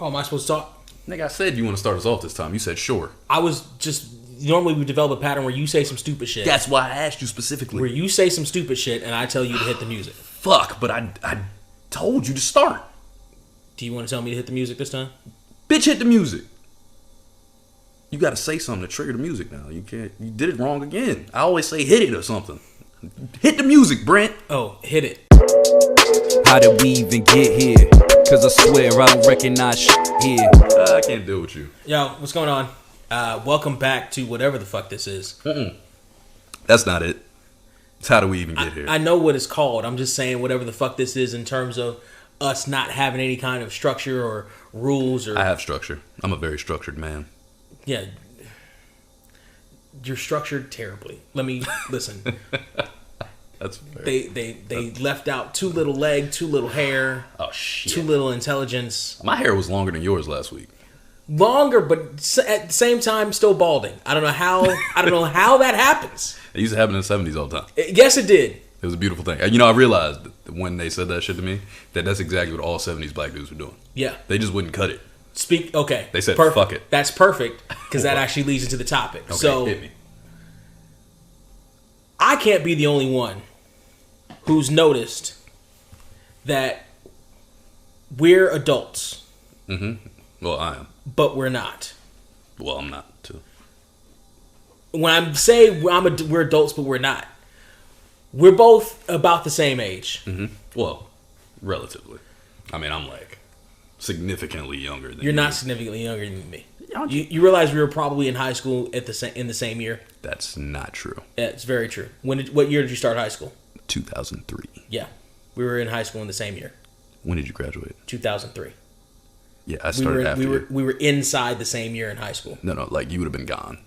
Oh, am I supposed to talk? Nigga, I said you want to start us off this time. You said sure. I was just... Normally we develop a pattern where you say some stupid shit. That's why I asked you specifically. Where you say some stupid shit and I tell you to hit the music. Fuck, but I told you to start. Do you want to tell me to hit the music this time? Bitch, hit the music. You got to say something to trigger the music now. You can't. You did it wrong again. I always say hit it or something. Hit the music, Brent. Oh, hit it. How did we even get here? Cause I swear I don't recognize shit here. I can't deal with you. Yo, what's going on? Welcome back to whatever the fuck this is. That's not it. It's how do we even get here? I know what it's called. I'm just saying whatever the fuck this is in terms of us not having any kind of structure or rules. Or I have structure. I'm a very structured man. Yeah. You're structured terribly. Let me listen. That's fair. They left out too little leg, too little hair. Oh shit. Too little intelligence. My hair was longer than yours last week. Longer, but at the same time, still balding. I don't know how. I don't know how that happens. It used to happen in the 70s all the time. Yes, it did. It was a beautiful thing. You know, I realized when they said that shit to me that's exactly what all 70s black dudes were doing. Yeah. They just wouldn't cut it. Okay. They said, perfect. Fuck it. That's perfect, because that actually leads into the topic. Okay, so, hit me. I can't be the only one who's noticed that we're adults. Mm-hmm. Well, I am. But we're not. Well, I'm not, too. When I say we're adults, but we're not, we're both about the same age. Mm-hmm. Well, relatively. I mean, I'm like significantly younger than you. You're not significantly younger than me. You realize we were probably in high school in the same year? That's not true. Yeah, it's very true. What year did you start high school? 2003. Yeah. We were in high school in the same year. When did you graduate? 2003. Yeah, I started after you. We were inside the same year in high school. No, like you would have been gone.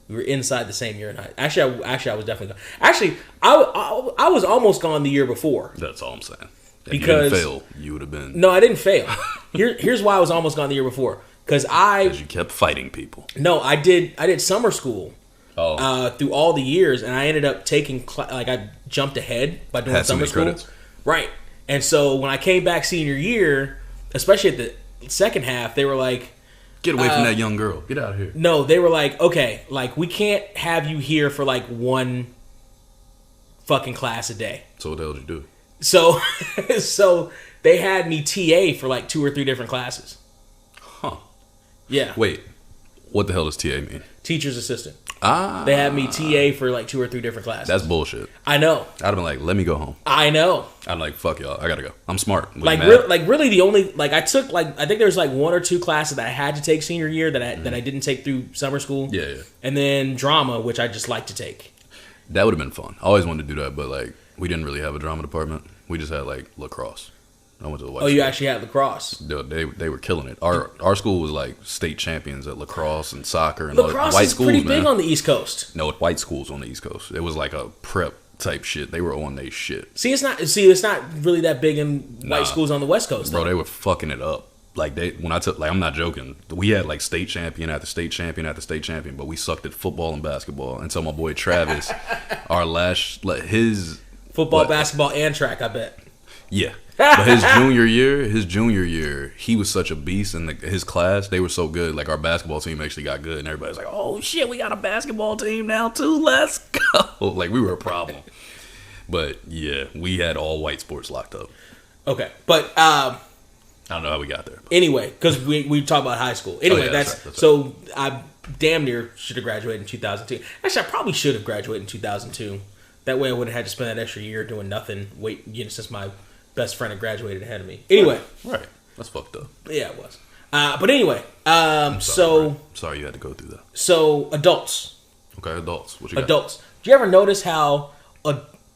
We were inside the same year in high school. Actually, I was definitely gone. Actually, I was almost gone the year before. That's all I'm saying. If because you didn't fail, you would have been... No, I didn't fail. Here's why I was almost gone the year before. Because you kept fighting people. No, I did summer school. Oh. Through all the years, and I ended up taking I jumped ahead by doing summer school. Credits. Right. And so when I came back senior year, especially at the second half, they were like, get away from that young girl. Get out of here. No, they were like, okay, like we can't have you here for like one fucking class a day. So what the hell did you do? So they had me TA for like 2 or 3 different classes. Huh. Yeah. Wait, what the hell does TA mean? Teacher's assistant. Ah. They had me TA for like 2 or 3 different classes. That's bullshit. I know. I'd have been like, let me go home. I know. I'm like, fuck y'all. I gotta go. I'm smart. Really the only, like I took like, I think there was like 1 or 2 classes that I had to take senior year that I didn't take through summer school. Yeah. And then drama, which I just like to take. That would have been fun. I always wanted to do that, but like, we didn't really have a drama department. We just had like lacrosse. I went to the white school. You actually had lacrosse? They were killing it. Our school was like state champions at lacrosse and soccer and lacrosse white is schools, pretty big on the East Coast. No, white schools on the East Coast. It was like a prep type shit. They were on their shit. See, it's not really that big in white schools on the West Coast. Bro, they were fucking it up. Like I'm not joking. We had like state champion after state champion after state champion, but we sucked at football and basketball. And so my boy Travis, his football, basketball, and track, I bet. Yeah. But his junior year, he was such a beast, and his class, they were so good. Like, our basketball team actually got good, and everybody's like, oh, shit, we got a basketball team now, too. Let's go. Like, we were a problem. But, yeah, we had all white sports locked up. Okay. But, I don't know how we got there. But. Anyway, because we talk about high school. Anyway, that's right. So, I damn near should have graduated in 2002. Actually, I probably should have graduated in 2002. That way I wouldn't have had to spend that extra year doing nothing, since my best friend had graduated ahead of me. Anyway. Right. That's fucked up. Yeah, it was. But anyway. Sorry you had to go through that. So, adults. Okay, adults. What you got? Adults. Do you ever notice how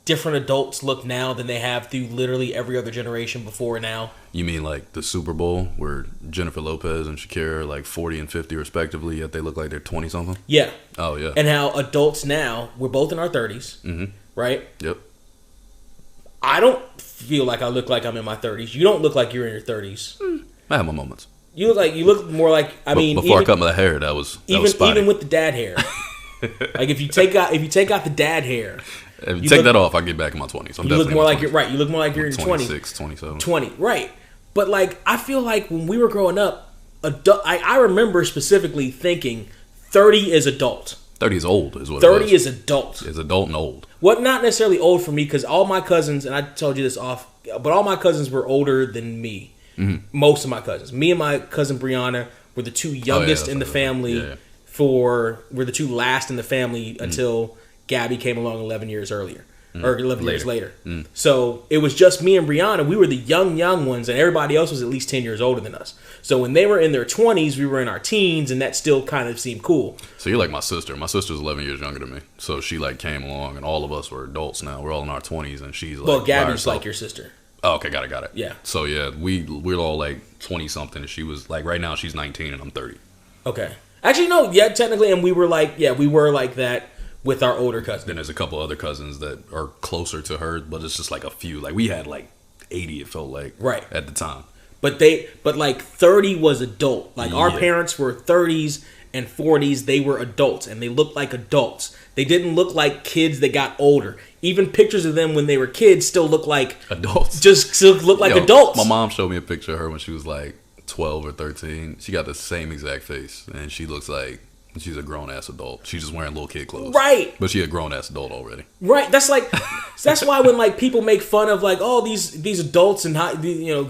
different adults look now than they have through literally every other generation before now? You mean like the Super Bowl where Jennifer Lopez and Shakira are like 40 and 50 respectively, yet they look like they're 20-something? Yeah. Oh, yeah. And how adults now, we're both in our 30s, right? Yep. I don't feel like I look like I'm in my 30s. You don't look like you're in your 30s. I have my moments. You look more like, before I cut my hair, that was spotty. Even with the dad hair. Like if you take out the dad hair. If you take that off, I get back in my 20s. You look more like you're in your 20s. 26, 27. 20, right. But like I feel like when we were growing up, I remember specifically thinking 30 is adult. 30 is old, is what 30 it is. is adult. It's adult and old. What not necessarily old for me, because all my cousins, and I told you this off, but all my cousins were older than me. Mm-hmm. Most of my cousins. Me and my cousin Brianna were the two youngest in the family. Yeah. We're the two last in the family until Gabby came along 11 years earlier. Or 11 years later. So it was just me and Brianna. We were the young ones, and everybody else was at least 10 years older than us. So when they were in their 20s, we were in our teens, and that still kind of seemed cool. So you're like my sister. My sister's 11 years younger than me. So she like came along, and all of us were adults now. We're all in our 20s, and she's like... Well, Gabby's like your sister. Oh, okay, got it. Yeah. So yeah, we're all like 20-something, and she was like, right now she's 19, and I'm 30. Okay. Actually, no, yeah, technically, and we were like that with our older cousins. Then there's a couple other cousins that are closer to her, but it's just like a few. Like we had like 80, it felt like, right at the time. But like 30 was adult. Like our parents were 30s and 40s. They were adults, and they looked like adults. They didn't look like kids that got older. Even pictures of them when they were kids still look like adults. Just still look like adults. My mom showed me a picture of her when she was like 12 or 13. She got the same exact face, and she looks like she's a grown-ass adult. She's just wearing little kid clothes. Right. But she's a grown-ass adult already. Right. That's why when like people make fun of like, oh, these adults in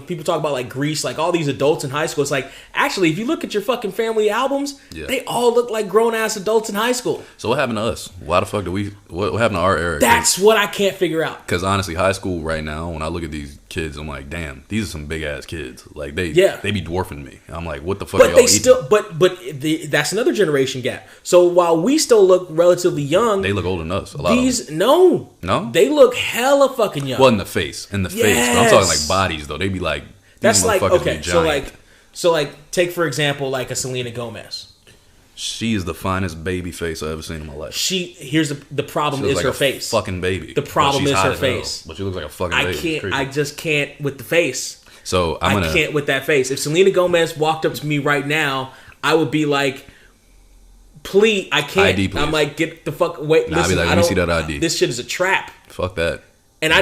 people talk about like Grease, like all these adults in high school. It's like, actually, if you look at your fucking family albums, they all look like grown-ass adults in high school. So what happened to us? Why the fuck what happened to our era? That's what I can't figure out. Because honestly, high school right now, when I look at these kids, I'm like, damn, these are some big-ass kids. Like, they be dwarfing me. I'm like, what the fuck are y'all eating? That's another generation gap. So while we still look relatively young, they look older than us. A lot of them. No, they look hella fucking young. Well, in the face, but I'm talking like bodies though. They be like, that's like okay. So like take for example like a Selena Gomez. She is the finest baby face I've ever seen in my life. Here's the problem is her face. Fucking baby. The problem is her face. But she looks like a fucking baby. I just can't with the face. So I can't with that face. If Selena Gomez walked up to me right now, I would be like, please, I can't. ID, please. I'm like, get the fuck away. Nah, listen, I'd be like, let me see that ID. This shit is a trap. Fuck that. And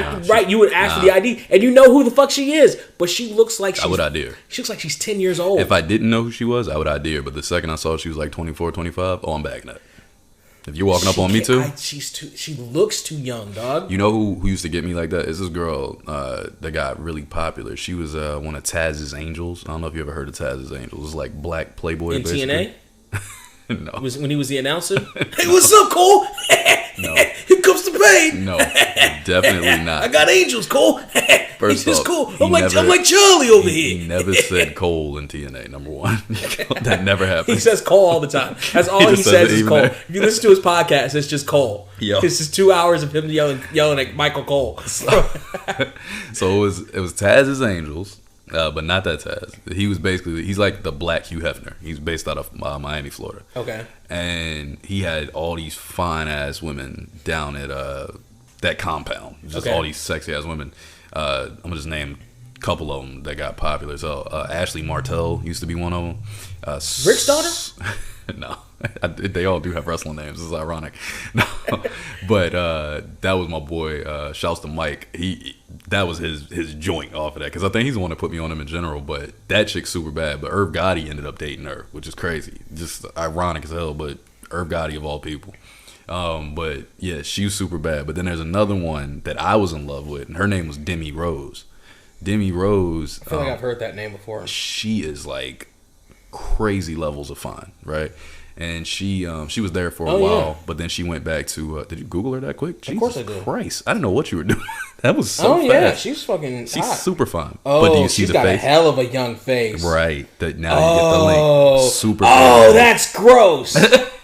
you would ask for the ID, and you know who the fuck she is, but she looks like I would ID her. She looks like she's 10 years old. If I didn't know who she was, I would ID her. But the second I saw she was like 24, 25, I'm bagging that. If you're walking up on me too, she looks too young, dog. You know who used to get me like that? Is this girl that got really popular. She was one of Taz's Angels. I don't know if you ever heard of Taz's Angels. It's like black Playboy in basically. TNA. No. When he was the announcer? Hey, what's up, Cole? No. Here comes the pain. No, definitely not. I got angels, Cole. First off, cool. I'm like Charlie over here. He never said Cole in TNA, number one. That never happened. He says Cole all the time. That's all he says is Cole. If you listen to his podcast, it's just Cole. Yo. It's just 2 hours of him yelling at Michael Cole. So it was Taz's Angels. But not that Taz. He's like the black Hugh Hefner. He's based out of Miami, Florida. Okay. And he had all these fine ass women down at that compound. Just all these sexy ass women. I'm gonna just name a couple of them that got popular. So Ashley Martell used to be one of them. Rick's daughter? No. They all do have wrestling names. It's ironic. No. But that was my boy. Shouts to Mike. That was his joint off of that, because I think he's the one that put me on him in general. But that chick's super bad. But Irv Gotti ended up dating her, which is crazy. Just ironic as hell. But Irv Gotti of all people. But yeah, she was super bad. But then there's another one that I was in love with, and her name was Demi Rose. Demi Rose. I feel like I've heard that name before. She is like crazy levels of fine, right? And she was there for a while, but then she went back to. Did you Google her that quick? Jesus of course I did. Christ, I didn't know what you were doing. That was so fast. Yeah, she's fucking. She's hot. Super fine. Oh, but do you see she's the got face? a hell of a young face. Right. Now you get the link. Super. Oh, that's gross.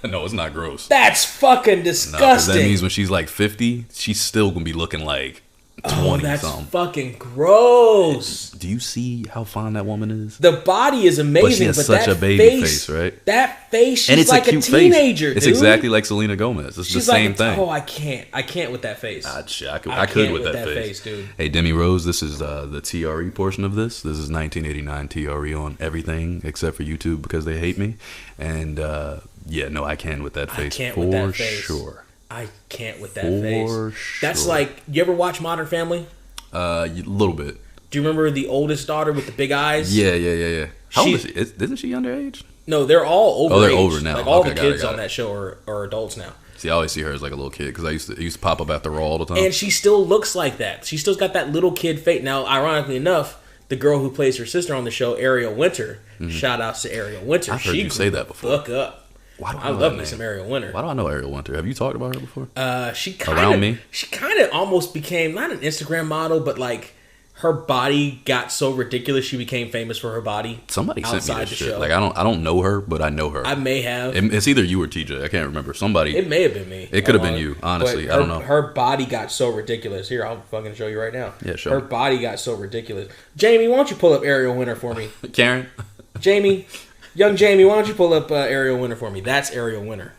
No, it's not gross. That's fucking disgusting. No, that means when she's like 50, she's still gonna be looking like 20 that's something. Fucking gross. Do you see how fine that woman is? The body is amazing, but she has such a baby face, right? That face, she's and it's like a cute teenager. Face. It's dude. exactly like Selena Gomez. It's she's the same thing. Oh, I can't with that face. I could with that face, dude. Hey, Demi Rose, this is the TRE portion of this. This is 1989 TRE on everything except for YouTube because they hate me. And yeah, no, I can with that face. I can't for with that face. Sure. I can't with that face. For sure. That's like, you ever watch Modern Family? A little bit. Do you remember the oldest daughter with the big eyes? Yeah. How old is she? Isn't she underage? No, they're all over. Oh, they're age. over now. Like all Okay, the kids on that show are adults now. See, I always see her as like a little kid because it used to pop up after Raw all the time. And she still looks like that. She still's got that little kid face. Now, ironically enough, the girl who plays her sister on the show, Ariel Winter. Shout outs to Ariel Winter. I've heard you say that before. Fuck up. Why do I love me some Ariel Winter. Why do I know Ariel Winter? Have you talked about her before? She kind of almost became not an Instagram model, but like her body got so ridiculous she became famous for her body. Somebody sent me this shit. Show. Like I don't know her, but I know her. I may have. It's either you or TJ. I can't remember. Somebody. It may have been me. It could have been you. Honestly, I don't know. Her body got so ridiculous. Here, I'll fucking show you right now. Yeah, sure. Her body got so ridiculous. Jamie, why don't you pull up Ariel Winter for me? Karen. Jamie, young Jamie, why don't you pull up Ariel Winter for me? That's Ariel Winter.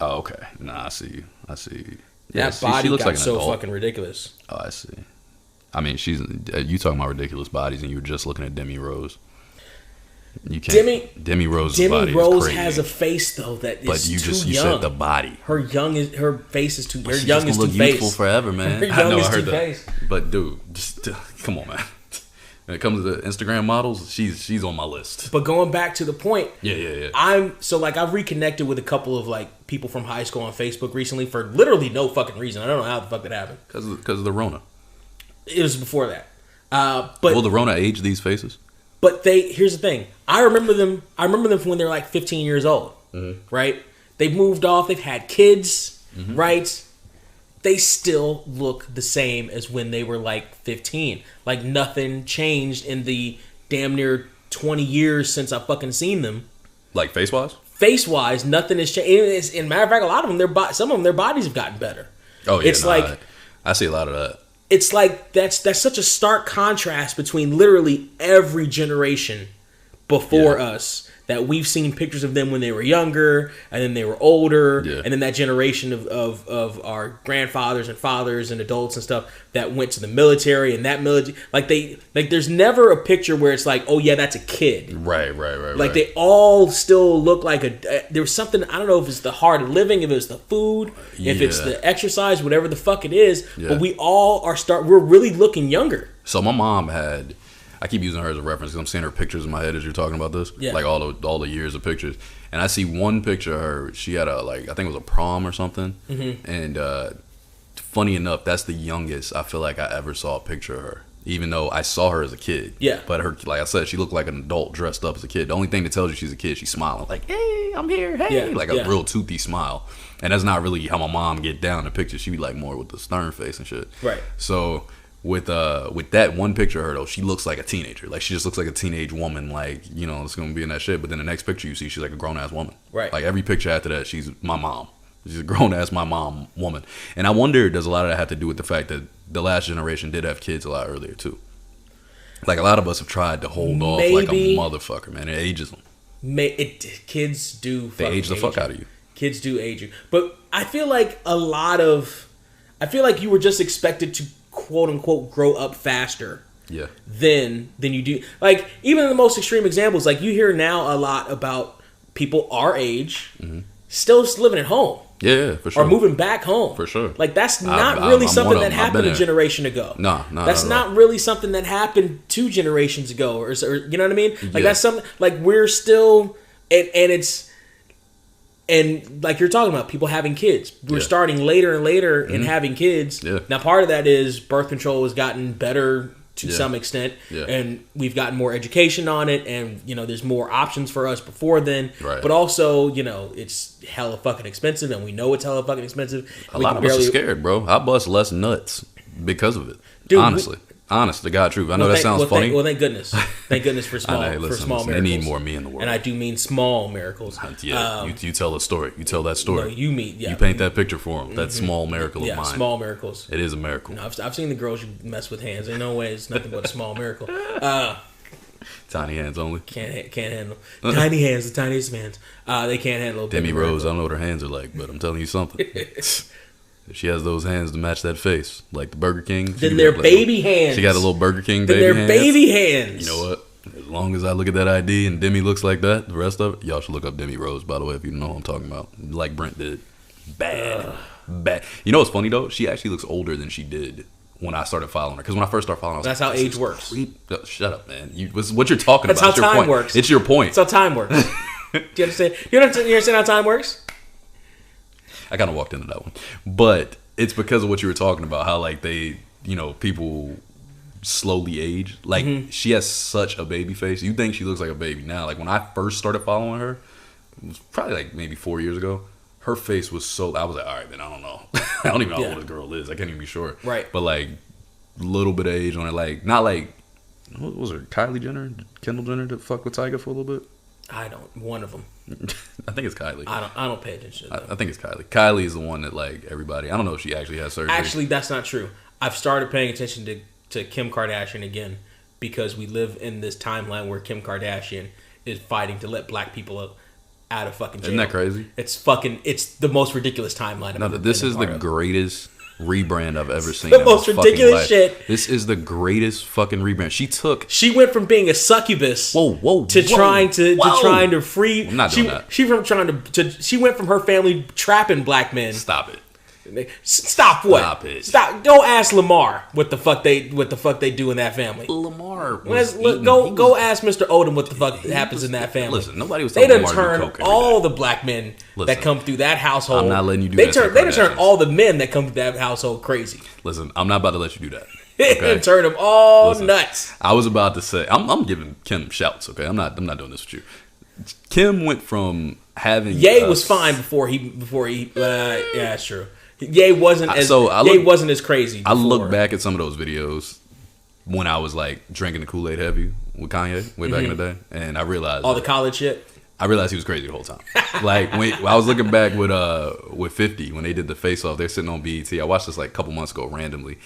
Oh, okay. Nah, I see you. Yeah, that body she looks got like an so adult. fucking ridiculous. Oh, I see. I mean, you talking about ridiculous bodies, and you were just looking at Demi Rose. You can't. Demi Rose's body is crazy. Has a face though that is but you too you young. said the body. Her face is too. Her She's young is gonna too look face. youthful forever, man. Her young is too face. But dude, just come on, man. When it comes to Instagram models, she's on my list. But going back to the point, yeah. I've reconnected with a couple of like people from high school on Facebook recently for literally no fucking reason. I don't know how the fuck that happened. Because of the Rona. It was before that. But will the Rona age these faces? But here's the thing. I remember them from when they were like 15 years old, right? They've moved off. They've had kids, right? They still look the same as when they were like 15. Like nothing changed in the damn near 20 years since I fucking seen them. Like face-wise? Face-wise, nothing has changed. In matter of fact, a lot of them, some of them, their bodies have gotten better. Oh, yeah. It's like... I see a lot of that. It's like that's such a stark contrast between literally every generation before us that we've seen pictures of them when they were younger and then they were older and then that generation of our grandfathers and fathers and adults and stuff that went to the military and that military like there's never a picture where it's like, oh yeah, that's a kid. Right. Like they all still look like there was something, I don't know if it's the hard of living, if it's the food, if it's the exercise, whatever the fuck it is, but we all we're really looking younger. So my mom I keep using her as a reference because I'm seeing her pictures in my head as you're talking about this. Yeah. Like all the years of pictures. And I see one picture of her. She had I think it was a prom or something. Mm-hmm. And funny enough, that's the youngest I feel like I ever saw a picture of her. Even though I saw her as a kid. Yeah. But her, like I said, she looked like an adult dressed up as a kid. The only thing that tells you she's a kid, she's smiling. Like, hey, I'm here, hey. Like a real toothy smile. And that's not really how my mom get down in pictures. She be like more with the stern face and shit. Right. So... With that one picture of her though, she looks like a teenager. Like she just looks like a teenage woman. Like, you know, it's gonna be in that shit. But then the next picture you see, she's like a grown ass woman. Right. Like every picture after that, she's my mom. She's a grown ass my mom woman. And I wonder, does a lot of that have to do with the fact that the last generation did have kids a lot earlier too? Like a lot of us have tried to hold off like a motherfucker, man. It ages them. Kids do. They age the fuck out of you. Kids do age you. But I feel like you were just expected to quote unquote grow up faster than you do. Like even in the most extreme examples, like you hear now a lot about people our age still living at home. Yeah, for sure. Or moving back home. For sure. Like that's not really something that happened a generation ago. No, that's not really something that happened 2 generations ago or you know what I mean? Like that's something like we're still and it's and like you're talking about, people having kids. We're starting later and later in having kids. Yeah. Now, part of that is birth control has gotten better to some extent, and we've gotten more education on it, and you know, there's more options for us before then. Right. But also, you know, it's hella fucking expensive, and we know it's hella fucking expensive. A lot of us are scared, bro. I bust less nuts because of it. Dude, honestly. Honest to God truth. I know that sounds funny. Thank goodness. Thank goodness for small miracles. They need more me in the world. And I do mean small miracles. You tell a story. You tell that story. No, you paint that picture for them. That small miracle of mine. Yeah, small miracles. It is a miracle. No, I've seen the girls you mess with hands. There's no way it's nothing but a small miracle. Tiny hands only. Can't handle. Tiny hands, the tiniest of hands. They can't handle. Demi Rose, I don't know what her hands are like, but I'm telling you something. If she has those hands to match that face, like the Burger King. Then they're baby hands. She got a little Burger King baby hands. Then they're baby hands. You know what? As long as I look at that ID and Demi looks like that, the rest of it, y'all should look up Demi Rose, by the way, if you know what I'm talking about. Like Brent did. Bad. You know what's funny, though? She actually looks older than she did when I started following her. Because when I first started following her, that's how age works. Shut up, man. What you're talking about. That's how time works. It's your point. That's how time works. Do you understand? You understand how time works? I kind of walked into that one. But it's because of what you were talking about. How, like, they, people slowly age. Like, she has such a baby face. You think she looks like a baby now. Like, when I first started following her, it was probably, like, maybe 4 years ago. Her face was so... I was like, all right, man, I don't know. I don't even know how old this girl is. I can't even be sure. Right. But, like, little bit of age on it. Like, not like... What was her? Kylie Jenner? Kendall Jenner to fuck with Tyga for a little bit? I don't. One of them. I think it's Kylie. I don't pay attention to them. I think it's Kylie. Kylie is the one that, like, everybody... I don't know if she actually has surgery. Actually, that's not true. I've started paying attention to Kim Kardashian again because we live in this timeline where Kim Kardashian is fighting to let black people out of fucking jail. Isn't that crazy? It's the most ridiculous timeline. No, this is the greatest rebrand I've ever seen. The most ridiculous shit. This is the greatest fucking rebrand. She went from being a succubus trying to free. I'm not doing that. She went from her family trapping black men. Stop it. Stop what? Stop it. Stop. Go ask Lamar what the fuck they do in that family. Lamar go ask Mr. Odom what the fuck happens in that family. Listen, nobody was telling Lamar to do coke every all day. The black men that come through that household. I'm not letting you do that. They turn all the men that come through that household crazy. Listen, I'm not about to let you do that. Okay? Turn them all nuts. I was about to say I'm giving Kim shouts. Okay, I'm not doing this with you. Kim went from having Ye was fine before he yeah, that's true. Ye wasn't as crazy before. I look back at some of those videos when I was like drinking the Kool-Aid heavy with Kanye way back in the day, and I realized the college shit. I realized he was crazy the whole time. Like when I was looking back with 50 when they did the Face Off, they're sitting on BET. I watched this like a couple months ago randomly,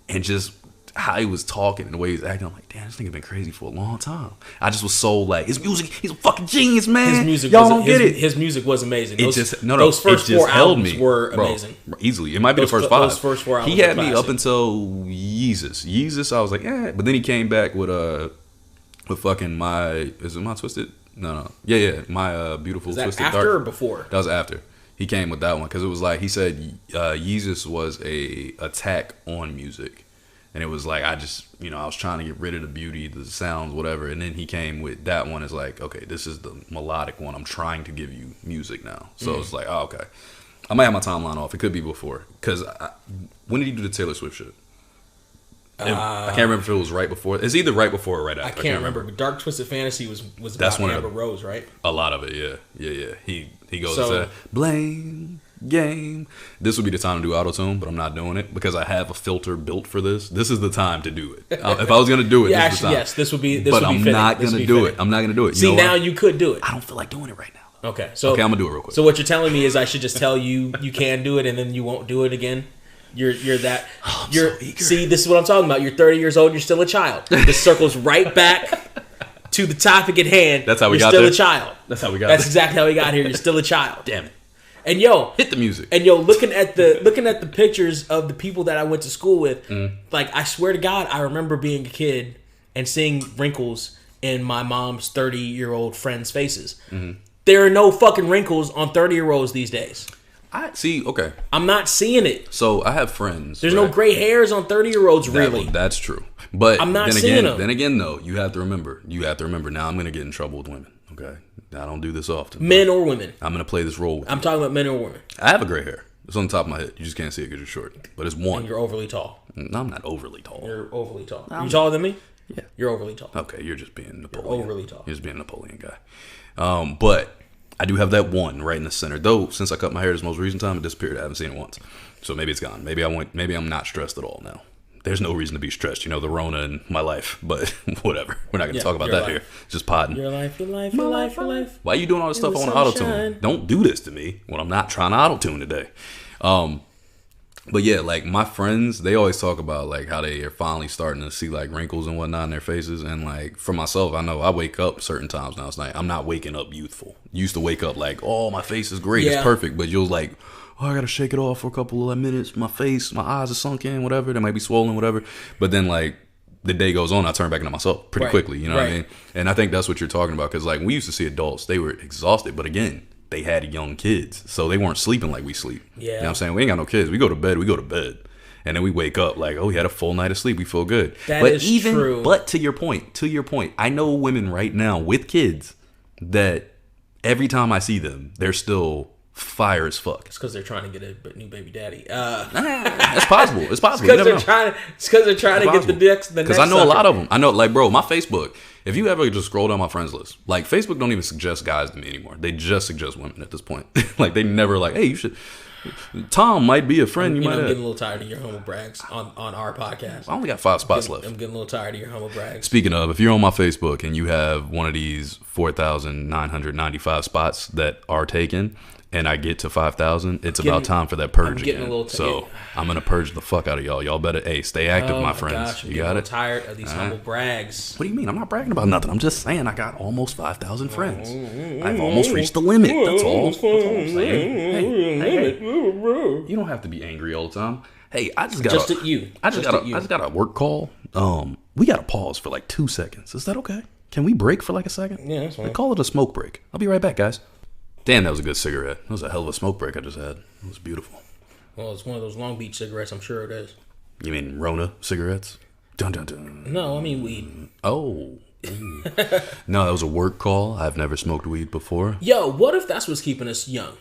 and just how he was talking and the way he was acting, I'm like, damn, this nigga been crazy for a long time. I just was so like, his music, he's a fucking genius, man. His music, y'all don't get it. His music was amazing. Those first four albums were amazing. Bro, easily, it might be the first 5. Those first 4 albums. He had me up until Yeezus. I was like, but then he came back with fucking is it My Twisted? No, yeah, My Beautiful Twisted Dark. After or before? That was after. He came with that one because it was like he said Yeezus was a attack on music. And it was like, I was trying to get rid of the beauty, the sounds, whatever. And then he came with that one. It's like, okay, this is the melodic one. I'm trying to give you music now. So it's like, oh, okay. I might have my timeline off. It could be before. Because when did he do the Taylor Swift shit? I can't remember if it was right before. It's either right before or right after. I can't remember. But Dark Twisted Fantasy was about Amber Rose, right? A lot of it, yeah. He goes and said, blame game. This would be the time to do auto-tune, but I'm not doing it because I have a filter built for this. This is the time to do it. If I was going to do it, this is the time. Yes, this would be But I'm not going to do it. I'm not going to do it. See, now you could do it. I don't feel like doing it right now. Okay, I'm going to do it real quick. So what you're telling me is I should just tell you can do it and then you won't do it again? You're that. So eager. See, this is what I'm talking about. You're 30 years old. You're still a child. This circles right back to the topic at hand. That's how we got there. You're still a child. That's how we got That's exactly how we got here. You're still a child. Damn it. And hit the music. And looking at the pictures of the people that I went to school with, like I swear to God, I remember being a kid and seeing wrinkles in my mom's 30-year-old friends' faces. Mm-hmm. There are no fucking wrinkles on 30-year-olds these days. I see. Okay, I'm not seeing it. So I have friends. There's no gray hairs on 30-year-olds. Really, that's true. But I'm not seeing them. Then again, though, you have to remember. Now I'm going to get in trouble with women. Okay, I don't do this often. Men or women. I'm going to play this role with I'm talking about men or women. I have a gray hair. It's on the top of my head. You just can't see it because you're short. But it's one. And you're overly tall. No, I'm not overly tall. You're overly tall. Are you taller than me? Yeah. You're overly tall. Okay, you're just being Napoleon. You're overly tall. You're just being a Napoleon guy. But I do have that one right in the center. Though, since I cut my hair this most recent time, it disappeared. I haven't seen it once. So maybe it's gone. Maybe I'm not stressed at all now. There's no reason to be stressed. The Rona in my life. But whatever. We're not going to talk about that here. Just potting. Your life, your life, your life, your life. Why are you doing all this stuff on auto-tune? Don't do this to me when I'm not trying to auto-tune today. But yeah, like my friends, they always talk about like how they are finally starting to see like wrinkles and whatnot in their faces. And like for myself, I know I wake up certain times now. It's like I'm not waking up youthful. Used to wake up like, oh, my face is great, it's perfect. But you're like, oh, I gotta shake it off for a couple of minutes. My face, my eyes are sunk in, whatever. They might be swollen, whatever. But then like the day goes on, I turn back into myself pretty quickly. You know what I mean? And I think that's what you're talking about because like we used to see adults, they were exhausted, but again, they had young kids, so they weren't sleeping like we sleep. Yeah. You know what I'm saying? We ain't got no kids. We go to bed. And then we wake up like, oh, we had a full night of sleep. We feel good. That is true. But to your point, I know women right now with kids that every time I see them, they're still fire as fuck. It's because they're trying to get a new baby daddy. That's possible. It's possible. It's because they're trying to get the next. Because I know a lot of them. I know, like, bro, my Facebook. If you ever just scroll down my friends list, like, Facebook don't even suggest guys to me anymore. They just suggest women at this point. Like, they never like, hey, you should. Tom might be a friend. I'm getting a little tired of your humble brags on our podcast. I only got 5 spots left. I'm getting a little tired of your humble brags. Speaking of, if you're on my Facebook and you have one of these 4,995 spots that are taken, and I get to 5,000, it's about time for that purge again. So I'm gonna purge the fuck out of y'all. Y'all better, stay active, my friends. Gosh, you got it. Tired of these humble brags. What do you mean? I'm not bragging about nothing. I'm just saying I got almost 5,000 friends. I've almost reached the limit. That's all I'm saying. Hey, you don't have to be angry all the time. Hey, I just got a work call. We got to pause for like 2 seconds. Is that okay? Can we break for like a second? Yeah, that's fine. Call it a smoke break. I'll be right back, guys. Damn, that was a good cigarette. That was a hell of a smoke break I just had. It was beautiful. Well, it's one of those Long Beach cigarettes. I'm sure it is. You mean Rona cigarettes? Dun dun dun. No, I mean weed. Oh. No, that was a work call. I've never smoked weed before. Yo, what if that's what's keeping us young?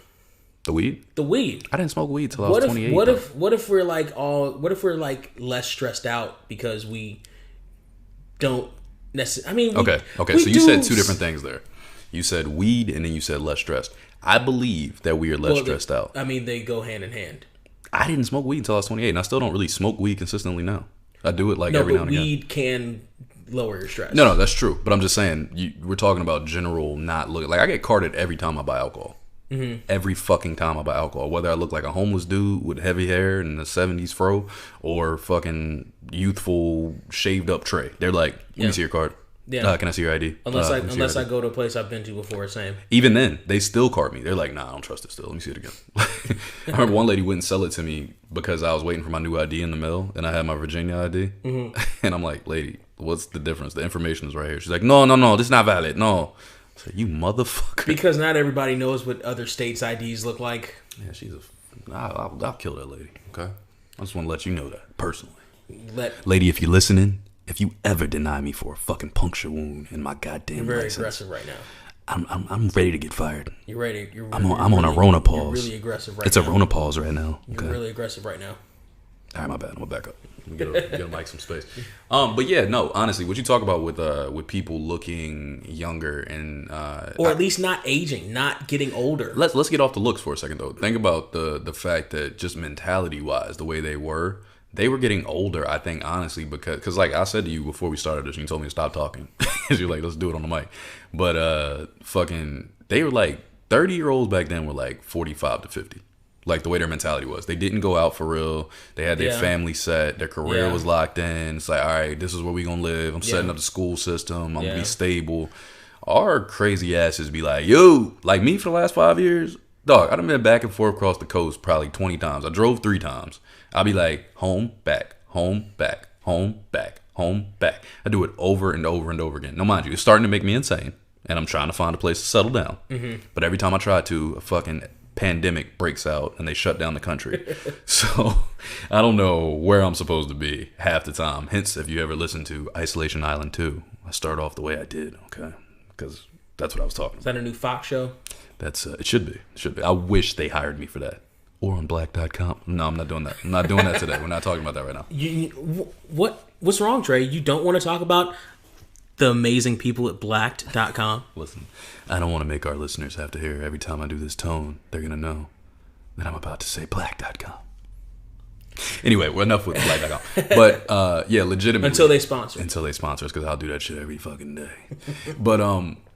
The weed? The weed. I didn't smoke weed till I was 28. What if we're like less stressed out because we don't necessarily? I mean, okay. So you said 2 different things there. You said weed, and then you said less stressed. I believe that we are less stressed out. I mean, they go hand in hand. I didn't smoke weed until I was 28, and I still don't really smoke weed consistently now. I do it like every now and again. Weed can lower your stress. No, that's true. But I'm just saying, we're talking about general not looking. Like, I get carded every time I buy alcohol. Mm-hmm. Every fucking time I buy alcohol. Whether I look like a homeless dude with heavy hair and the 70s fro, or fucking youthful, shaved up Trey. They're like, let me see your card. Yeah. Can I see your ID? Unless I go to a place I've been to before, same. Even then, they still card me. They're like, nah, I don't trust it still. Let me see it again. I remember one lady wouldn't sell it to me because I was waiting for my new ID in the mail, and I had my Virginia ID. Mm-hmm. And I'm like, lady, what's the difference? The information is right here. She's like, no, this is not valid. No. I said, you motherfucker. Because not everybody knows what other states' IDs look like. Yeah, I'll kill that lady, okay? I just want to let you know that, personally. Lady, if you're listening, if you ever deny me for a fucking puncture wound in my goddamn You're very license, aggressive right now. I'm ready to get fired. You're ready. I'm on a Rona pause. You're really aggressive right now. It's a Rona pause right now. Okay. You're really aggressive right now. All right, my bad. I'm gonna back up. Get a mic some space. But yeah, no. Honestly, what you talk about with people looking younger and or at least not aging, not getting older. Let's get off the looks for a second though. Think about the fact that just mentality wise, the way they were getting older. I think honestly because like I said to you before we started this, you told me to stop talking. You're like, let's do it on the mic. But they were like 30-year-olds back then were like 45 to 50. Like the way their mentality was. They didn't go out for real. They had their family set. Their career was locked in. It's like, all right, this is where we going to live. I'm setting up the school system. I'm going to be stable. Our crazy asses be like, yo, like me for the last 5 years, dog, I done been back and forth across the coast probably 20 times. I drove 3 times. I'll be like, home, back, home, back, home, back, home, back. I do it over and over and over again. Now, mind you, it's starting to make me insane. And I'm trying to find a place to settle down. Mm-hmm. But every time I try to, a fucking pandemic breaks out and they shut down the country. So I don't know where I'm supposed to be half the time. Hence, if you ever listen to Isolation Island 2, I start off the way I did, okay? Because that's what I was talking about. Is that a new Fox show? That's it should be. It should be. I wish they hired me for that. Or on black.com. No, I'm not doing that. I'm not doing that today. We're not talking about that right now. What's wrong, Trey? You don't want to talk about the amazing people at blacked.com? Listen, I don't want to make our listeners have to hear every time I do this tone. They're going to know that I'm about to say black.com. Anyway, we're enough with black.com. But, yeah, legitimately. Until they sponsor. Until they sponsor us, because I'll do that shit every fucking day. But,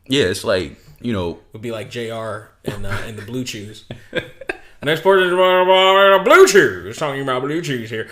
yeah, it's like, you know. It would be like JR and the Blue Chews. Next person is about Blue Chews. Talking about Blue Chews here.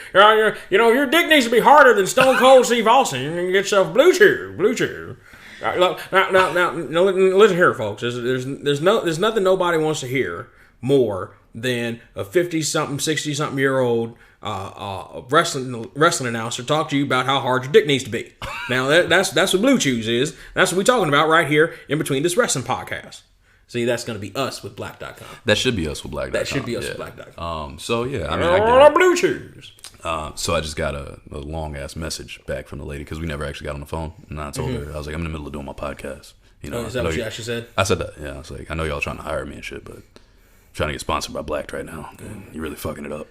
You know, your dick needs to be harder than Stone Cold Steve Austin. You can get yourself Blue Chew. Blue Chew. Now, listen here, folks. There's nothing nobody wants to hear more than a 50-something, 60-something year old wrestling announcer talk to you about how hard your dick needs to be. Now, that's what Blue Chews is. That's what we're talking about right here in between this wrestling podcast. See, that's going to be us with black.com. That should be us with black.com. That should be us with black.com. So, yeah. I mean, I get it. Blue Chews. So I just got a long ass message back from the lady because we never actually got on the phone. And I told her, I was like, I'm in the middle of doing my podcast. You know, is that what you actually said? I said that. Yeah, I was like, I know y'all trying to hire me and shit, but I'm trying to get sponsored by Blacked right now. And you're really fucking it up.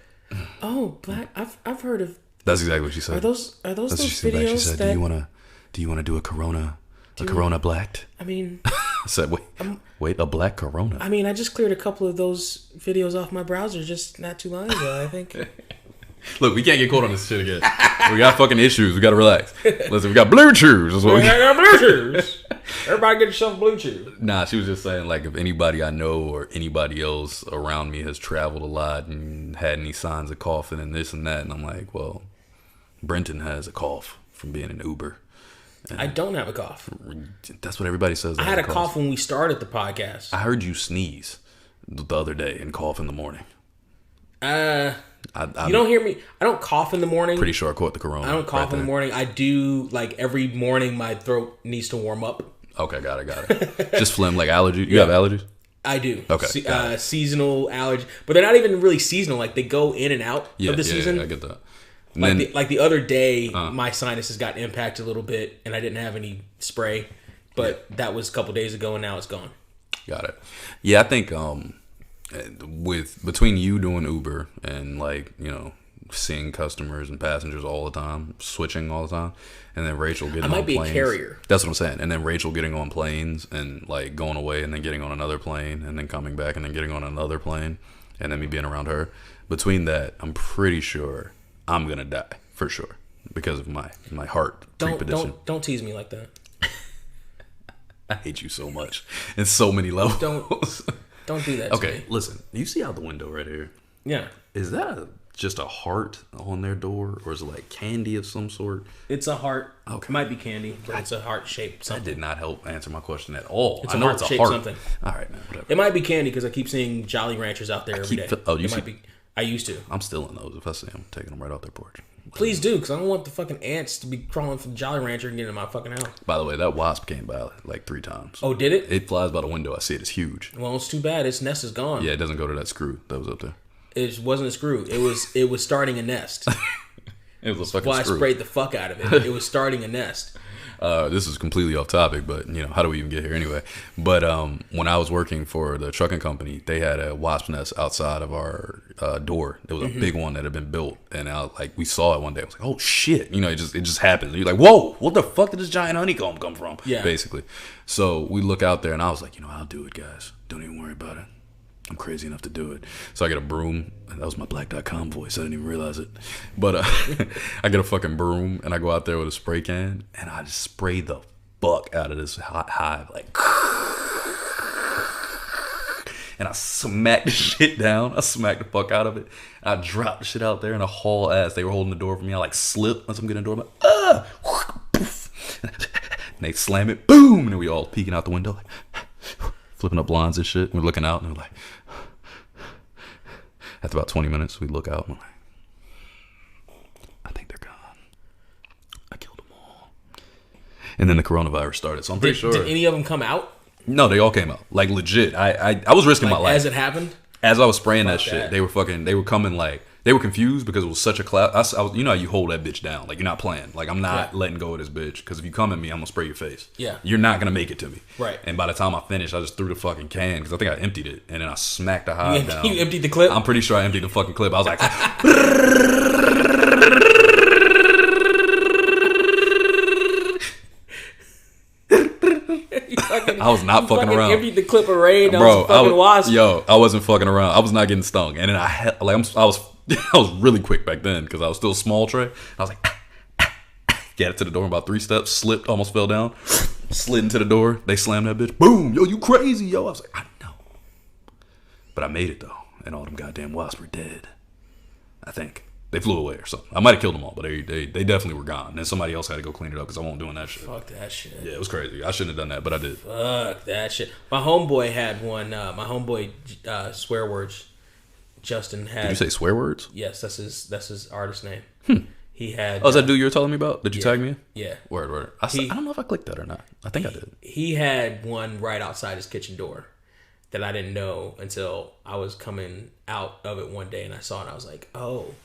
Oh, Black. I've heard of. That's exactly what she said. Are those videos she said, that? Do you want to do a Corona Blacked? I mean, I said, wait, a black Corona. I mean, I just cleared a couple of those videos off my browser just not too long ago, I think. Look, we can't get caught on this shit again. We got fucking issues. We got to relax. Listen, we got blue chews. That's what we got blue chews. Everybody get yourself blue chews. Nah, she was just saying, like, if anybody I know or anybody else around me has traveled a lot and had any signs of coughing and this and that. And I'm like, well, Brenton has a cough from being an Uber. And I don't have a cough. That's what everybody says. I had a cough when we started the podcast. I heard you sneeze the other day and cough in the morning. You don't hear me. I don't cough in the morning. Pretty sure I caught the Corona. I don't cough in the morning. I do, like, every morning my throat needs to warm up. Okay, got it. Just phlegm, like allergy. You have allergies? I do. Okay. Seasonal allergy. But they're not even really seasonal. Like, they go in and out of the season. Yeah, I get that. Like the other day, my sinuses got impacted a little bit, and I didn't have any spray. But that was a couple days ago, and now it's gone. Got it. Yeah, I think between you doing Uber and, like, you know, seeing customers and passengers all the time, switching all the time, and then Rachel getting on planes. I might be a carrier. That's what I'm saying. And then Rachel getting on planes and, like, going away and then getting on another plane and then coming back and then getting on another plane and then me being around her. Between that, I'm pretty sure I'm gonna die for sure because of my heart precondition. Don't tease me like that. I hate you so much in so many levels. Don't do that. Okay, listen. You see out the window right here? Yeah. Is that just a heart on their door, or is it like candy of some sort? It's a heart. Okay. It might be candy, but it's a heart shaped something. That did not help answer my question at all. It's a heart shaped something. All right, man. Whatever. It might be candy because I keep seeing Jolly Ranchers out there every day. I used to. I'm still in those. If I see them, I'm taking them right off their porch. Please do, because I don't want the fucking ants to be crawling from Jolly Rancher and getting in my fucking house. By the way, that wasp came by like 3 times. Oh, did it? It flies by the window. I see it. It's huge. Well, it's too bad. Its nest is gone. Yeah, it doesn't go to that screw that was up there. It wasn't a screw. It was starting a nest. It was a fucking screw. I sprayed the fuck out of it. It was starting a nest. This is completely off topic, but, you know, how do we even get here anyway? But when I was working for the trucking company, they had a wasp nest outside of our door. It was a big one that had been built, and we saw it one day. I was like, oh shit, you know, it just happened. You're like, whoa, what the fuck did this giant honeycomb come from? Yeah, basically. So we look out there, and I was like, you know, I'll do it, guys. Don't even worry about it. I'm crazy enough to do it. So I get a broom, and that was my Black.com voice. I didn't even realize it. But I get a fucking broom, and I go out there with a spray can, and I just spray the fuck out of this hot hive. Like, and I smack the shit down. I smack the fuck out of it. I drop the shit out there in a haul ass. They were holding the door for me. I, like, slip once I'm getting the door. I'm like, poof. And they slam it. Boom. And then we all peeking out the window. Like, flipping up blinds and shit. We're looking out, and we're like, after about 20 minutes, we look out, and we're like, I think they're gone. I killed them all. And then the coronavirus started, so I'm pretty sure. Did any of them come out? No, they all came out. Like, legit. I was risking my life. As it happened? As I was spraying that shit, they were coming like, they were confused because it was such a cloud. You know how you hold that bitch down. Like, you're not playing. Like, I'm not letting go of this bitch. Because if you come at me, I'm going to spray your face. Yeah. You're not going to make it to me. Right. And by the time I finished, I just threw the fucking can. Because I think I emptied it. And then I smacked the hive down. You emptied the clip? I'm pretty sure I emptied the fucking clip. I was like... I was not fucking around. Emptied the clip array and bro, fucking wasp. Yo, I wasn't fucking around. I was not getting stung. And then I was really quick back then because I was still a small tray. I was like, get it to the door in about 3 steps, slipped, almost fell down, slid into the door. They slammed that bitch. Boom. Yo, you crazy, yo. I was like, I know. But I made it though. And all them goddamn wasps were dead. I think. They flew away or something. I might have killed them all, but they definitely were gone. And then somebody else had to go clean it up because I wasn't doing that shit. Fuck that shit. Yeah, it was crazy. I shouldn't have done that, but I did. Fuck that shit. My homeboy had one. My homeboy, swear words. Justin had. Did you say swear words? Yes, that's his artist name. He had. Oh, is that dude you were telling me about? Did you tag me? Yeah. Word. I don't know if I clicked that or not. I think I did. He had one right outside his kitchen door that I didn't know until I was coming out of it one day and I saw it and I was like, oh.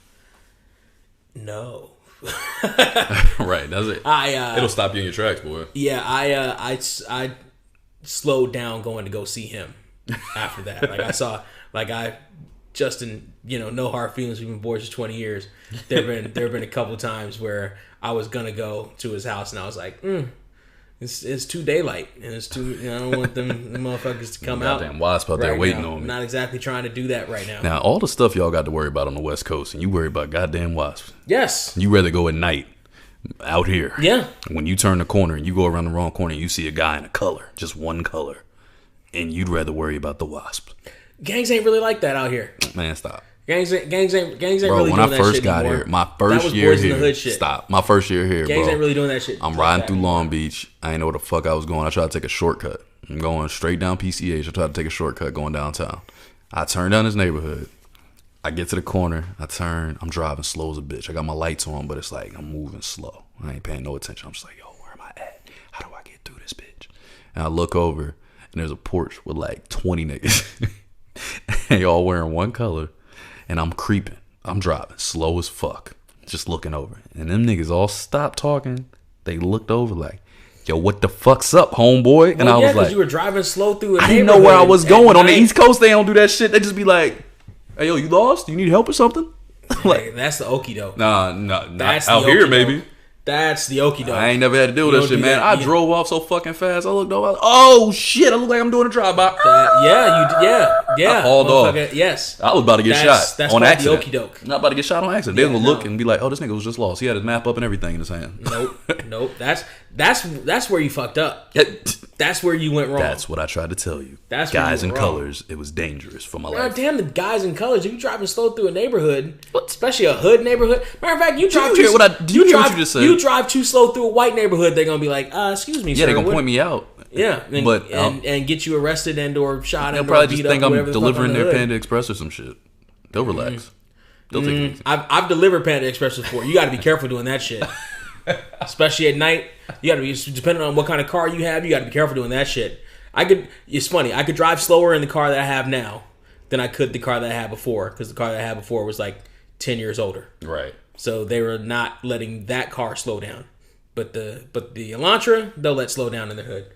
No. Right, that's it. It'll stop you in your tracks, boy. Yeah, I slowed down going to go see him after that. Like I saw, Justin, no hard feelings. We've been boys for 20 years. There have been a couple of times where I was gonna go to his house and I was like, it's too daylight and it's too. I don't want them motherfuckers to come out. Goddamn wasp out there waiting on me. I'm not exactly trying to do that right now. Now all the stuff y'all got to worry about on the West Coast, and you worry about goddamn wasps. Yes. You rather go at night out here. Yeah. When you turn the corner and you go around the wrong corner, and you see a guy in a color, just one color, and you'd rather worry about the wasp. Gangs ain't really like that out here. Man, stop. Gangs ain't bro, really doing that shit when I first got anymore. here, my first year here, stop. My first year here, Gangs bro. ain't really doing that shit. I'm riding through Long Beach. I ain't know where the fuck I was going. I tried to take a shortcut. I'm going straight down PCH. I tried to take a shortcut going downtown. I turn down this neighborhood. I get to the corner. I turn. I'm driving slow as a bitch. I got my lights on, but it's like I'm moving slow. I ain't paying no attention. I'm just like, yo, where am I at? How do I get through this bitch? And I look over, and there's a porch with like 20 niggas. They all wearing one color. And I'm creeping. I'm driving slow as fuck. Just looking over. And them niggas all stopped talking. They looked over like, yo, what the fuck's up, homeboy? And I was like, you were driving slow through a I didn't know where I was going. On the East Coast, they don't do that shit. They just be like, hey, yo, you lost? You need help or something? Like, that's the okie doke. Nah, that's out here, maybe. That's the okie doke. I ain't never had to deal with that shit, man. I drove off so fucking fast. I looked over. I was like, oh shit! I look like I'm doing a drive-by. Yeah. I hauled off. Yes. I was about to get shot that's on accident. The okie doke. Not about to get shot on accident. They was gonna look and be like, oh, this nigga was just lost. He had his map up and everything in his hand. Nope. That's where you fucked up. That's where you went wrong. That's what I tried to tell you. That's guys in colors. It was dangerous for my life. God damn the guys in colors. If you driving slow through a neighborhood, especially a hood neighborhood. Matter of fact, you drive. Did you hear what you just said? You drive too slow through a white neighborhood, they're gonna be like, excuse me, sir. Yeah, they're gonna point me out. Yeah, and get you arrested and or shot. They'll probably just think I'm delivering their Panda Express or some shit. They'll relax. They'll take it easy. I've delivered Panda Express before. You got to be careful doing that shit, especially at night. You got to be, depending on what kind of car you have, you got to be careful doing that shit. It's funny. I could drive slower in the car that I have now than I could the car that I had before, because the car that I had before was like 10 years older. Right. So they were not letting that car slow down. But the Elantra, they'll let slow down in the hood.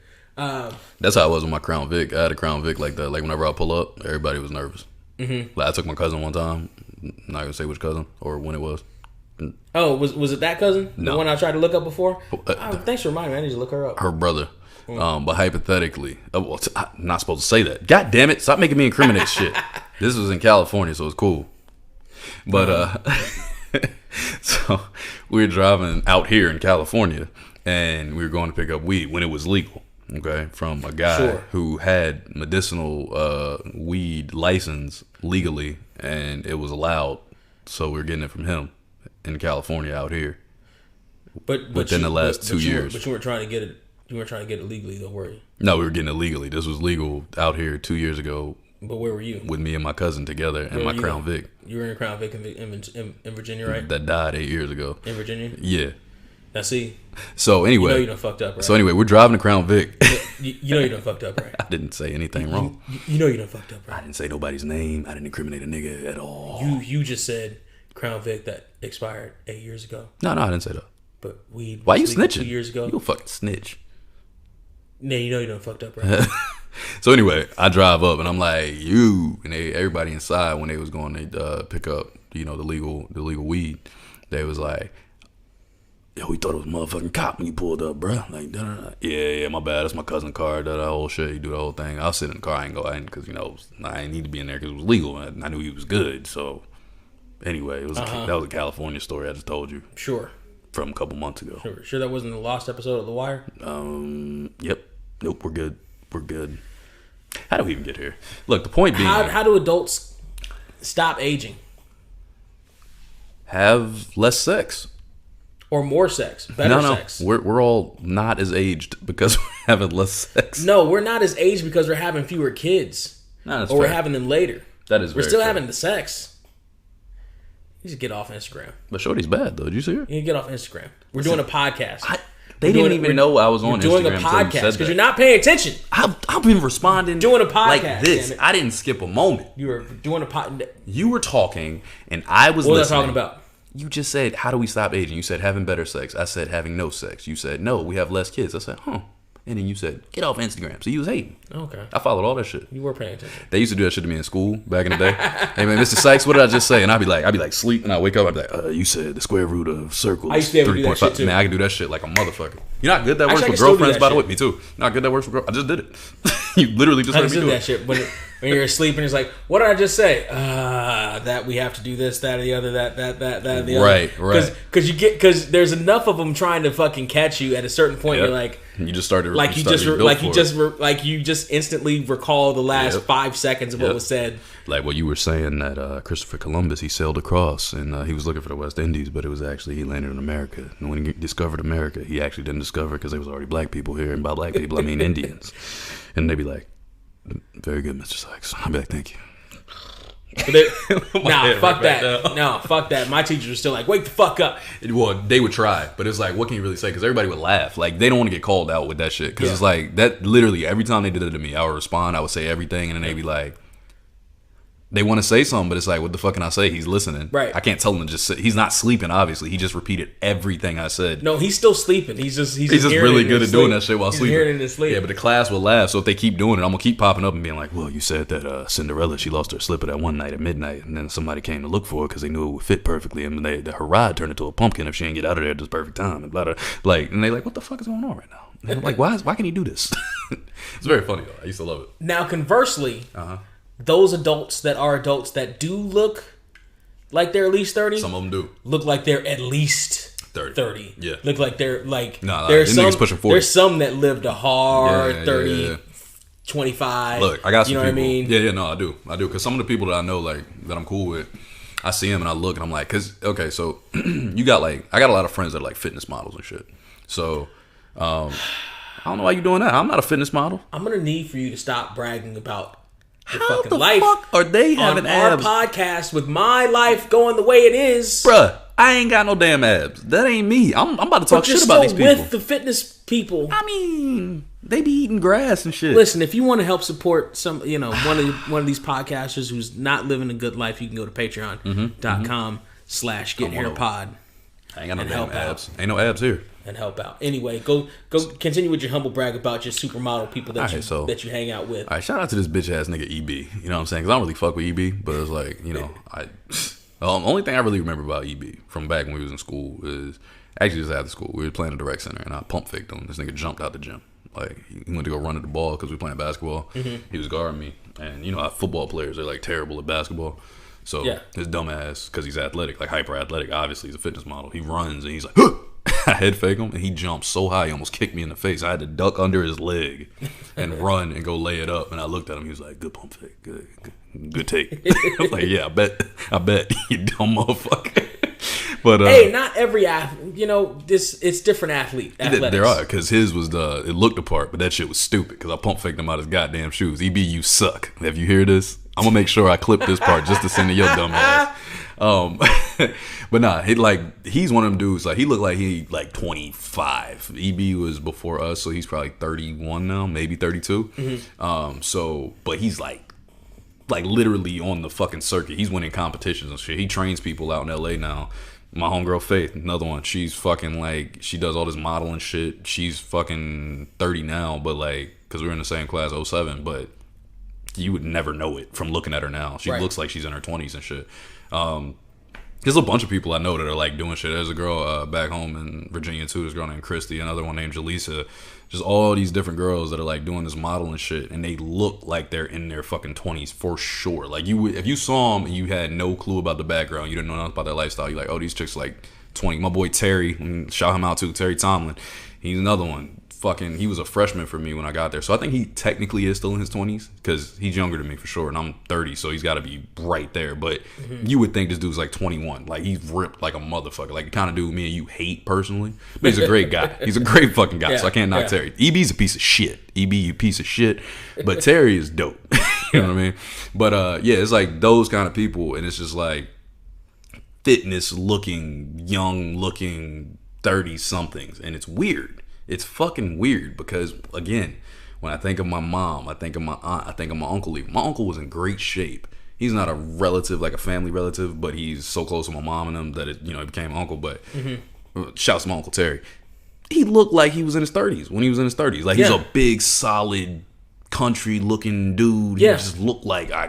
That's how I was with my Crown Vic. I had a Crown Vic like that. Like whenever I pull up, everybody was nervous. Mm-hmm. Like I took my cousin one time. I'm not gonna say which cousin or when it was. Oh, was it that cousin? No. The one I tried to look up before? Thanks for reminding me. I need to look her up. Her brother. But hypothetically, I'm not supposed to say that. God damn it! Stop making me incriminate shit. This was in California, so it's cool. But so we were driving out here in California, and we were going to pick up weed when it was legal. Okay, from a guy who had medicinal weed license legally, and it was allowed. So we were getting it from him in California out here. But within the last 2 years. But you weren't trying to get it. You weren't trying to get it legally, though, were you? No, we were getting it legally. This was legal out here 2 years ago. But where were you? With me and my cousin together and my Crown Vic. You were in a Crown Vic in Virginia, right? That died 8 years ago. In Virginia? Yeah. Now see. So anyway, you done fucked up, right? So anyway, we're driving to Crown Vic. you know you done fucked up, right? I didn't say anything wrong. You know you done fucked up, right? I didn't say nobody's name. I didn't incriminate a nigga at all. You just said Crown Vic that expired 8 years ago. No, I didn't say that. But weed. Why you snitching? 2 years ago. You a fucking snitch. Yeah, you know you done fucked up, right? So anyway, I drive up and I'm like, and everybody inside when they was going to pick up, the legal weed, they was like, yo, we thought it was a motherfucking cop when you pulled up, bro. Like, yeah, my bad. That's my cousin's car. That whole shit. You do the whole thing. I'll sit in the car. I ain't go in because I ain't need to be in there because it was legal. And I knew he was good. So anyway, that was a California story I just told you. Sure. From a couple months ago. Sure that wasn't the lost episode of The Wire? Yep. Nope. We're good. How do we even get here? Look, the point being, how do adults stop aging? Have less sex. Or more sex. Better sex. We're all not as aged because we're having less sex. No, we're not as aged because we're having fewer kids. No, that's or fair. We're having them later. That is We're still fair. having the sex. You just get off Instagram. But Shorty's bad, though. Did you see her? You get off Instagram. We're doing a podcast. They didn't even know I was on Instagram. We're doing a podcast because you're not paying attention. I've been responding doing a podcast like this. I didn't skip a moment. You were doing a podcast. You were talking, and I was listening. What was I talking about? You just said, how do we stop aging? You said having better sex. I said having no sex. You said, no, we have less kids. I said, huh. And then you said, get off Instagram. So you was hating. Okay. I followed all that shit. You were paying attention. They used to do that shit to me in school back in the day. Hey man, Mr. Sykes, what did I just say? And I'd be like sleep, and I wake up, I'd be like, you said the square root of circle I used to be able to do that shit too. Man, I can do that shit like a motherfucker. You know how good that works with girlfriends, by the way? Me too. Not good that works with girlfriends. I just did it. You literally just heard me do that it. shit. When you're asleep and it's like, what did I just say? That we have to do this, that, or the other, that, and the other. Right. Because there's enough of them trying to fucking catch you at a certain point. Yep. You're like, you just started you just instantly recall the last 5 seconds of what was said. Like what you were saying that Christopher Columbus, he sailed across and he was looking for the West Indies, but it was actually he landed in America. And when he discovered America, he actually didn't discover because there was already black people here, and by black people I mean Indians. And they'd be like, very good, Mr. Sykes. I'd be like, thank you. Fuck that. No, fuck that. My teachers were still like, wake the fuck up. Well, they would try, but it's like, what can you really say? Because everybody would laugh. Like, they don't want to get called out with that shit. Because it's like, that literally, every time they did it to me, I would respond, I would say everything, and then they'd be like, they want to say something, but it's like, what the fuck can I say? He's listening. Right. I can't tell him to just sit. He's not sleeping, obviously. He just repeated everything I said. No, he's still sleeping. He's just really good at doing that shit while sleeping. Hearing it in his sleep. Yeah, but the class will laugh. So if they keep doing it, I'm gonna keep popping up and being like, well, you said that Cinderella, she lost her slipper that one night at midnight, and then somebody came to look for her because they knew it would fit perfectly, and her ride turned into a pumpkin if she didn't get out of there at this perfect time. And blah, blah, blah. And they like, what the fuck is going on right now? And I'm like, why can he do this? It's very funny though. I used to love it. Now, conversely, those adults that do look like they're at least 30. Some of them do. Look like they're at least 30. Yeah. Look like they're like... there's some pushing 40. There's some that lived a hard 30, 25. Look, I got some people. You know what I mean? Yeah, no, I do. Because some of the people that I know, like, that I'm cool with, I see them and I look and I'm like... Because, okay, so you got like... I got a lot of friends that are like fitness models and shit. So... I don't know why you're doing that. I'm not a fitness model. I'm going to need for you to stop bragging about... How the fuck are they having abs? Our podcast with my life going the way it is, bruh. I ain't got no damn abs. That ain't me. I'm about to talk shit about these people. With the fitness people, I mean, they be eating grass and shit. Listen, if you want to help support some, one of these podcasters who's not living a good life, you can go to patreon.com/getherepod. I ain't got no damn abs. Ain't no abs here. And help out. Anyway, go continue with your humble brag about your supermodel people that you hang out with. All right, shout out to this bitch ass nigga EB. You know what I'm saying? Because I don't really fuck with EB, but it's like, the only thing I really remember about EB from back when we was in school is actually just after school. We were playing at the rec center and I pump faked him. This nigga jumped out the gym. Like, he went to go run at the ball because we were playing basketball. Mm-hmm. He was guarding me. And football players are like terrible at basketball. So his dumb ass, because he's athletic, like hyper athletic, obviously he's a fitness model. He runs and he's like, huh! I head fake him and he jumped so high he almost kicked me in the face. I had to duck under his leg and run and go lay it up. And I looked at him. He was like, "Good pump fake, good take." I was like, "Yeah, I bet, you dumb motherfucker." But hey, not every athlete. It's different athletics. There are, because his was it looked the part, but that shit was stupid. Because I pump faked him out his goddamn shoes. EB, you suck. If you hear this, I'm gonna make sure I clip this part just to send to your dumb ass. But nah, he's one of them dudes. Like, he looked like he 25. EB was before us, so he's probably 31 now, maybe 32. Mm-hmm. But he's like literally on the fucking circuit. He's winning competitions and shit. He trains people out in LA now. My homegirl Faith, another one. She's fucking she does all this modeling shit. She's fucking 30 now, but because we were in the same class, 07, but you would never know it from looking at her now. She looks like she's in her 20s and shit. There's a bunch of people I know that are doing shit. There's a girl back home in Virginia too. There's a girl named Christy, another one named Jaleesa. Just all these different girls that are doing this modeling shit, and they look like they're in their fucking 20s for sure. If you saw them and you had no clue about the background, you didn't know nothing about their lifestyle, you're like, oh, these chicks 20. My boy Terry, shout him out too, Terry Tomlin. He's another one. He was a freshman for me when I got there. So I think he technically is still in his 20s because he's younger than me for sure. And I'm 30, so he's got to be right there. But you would think this dude's 21. He's ripped like a motherfucker. The kind of dude me and you hate personally. But he's a great guy. He's a great fucking guy, so I can't knock Terry. EB's a piece of shit. EB, you piece of shit. But Terry is dope. You know what I mean? But it's those kind of people. And it's just fitness looking, young looking 30-somethings. And it's weird. It's fucking weird because, again, when I think of my mom, I think of my aunt, I think of my uncle. My uncle was in great shape. he's not a relative, like a family relative, but he's so close to my mom and them that it, you know, it became uncle. But shouts to my Uncle Terry. He looked like he was in his 30s when he was in his 30s. Like, he's a big, solid, country-looking dude. He just looked like, I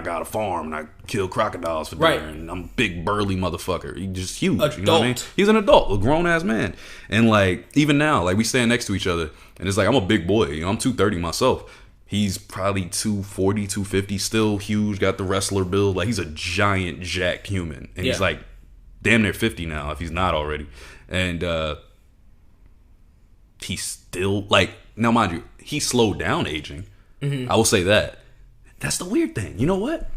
got a farm and I kill crocodiles for dinner. And I'm a big, burly motherfucker. He's just huge. Adult. You know what I mean? He's an adult, a grown-ass man. And, like, even now, like, we stand next to each other. And it's like, I'm a big boy. You know, I'm 230 myself. He's probably 240, 250, still huge, got the wrestler build. Like, he's a giant, jacked human. And he's, like, damn near 50 now, if he's not already. And, he's still like, now mind you, he slowed down aging. I will say that. That's the weird thing. You know what?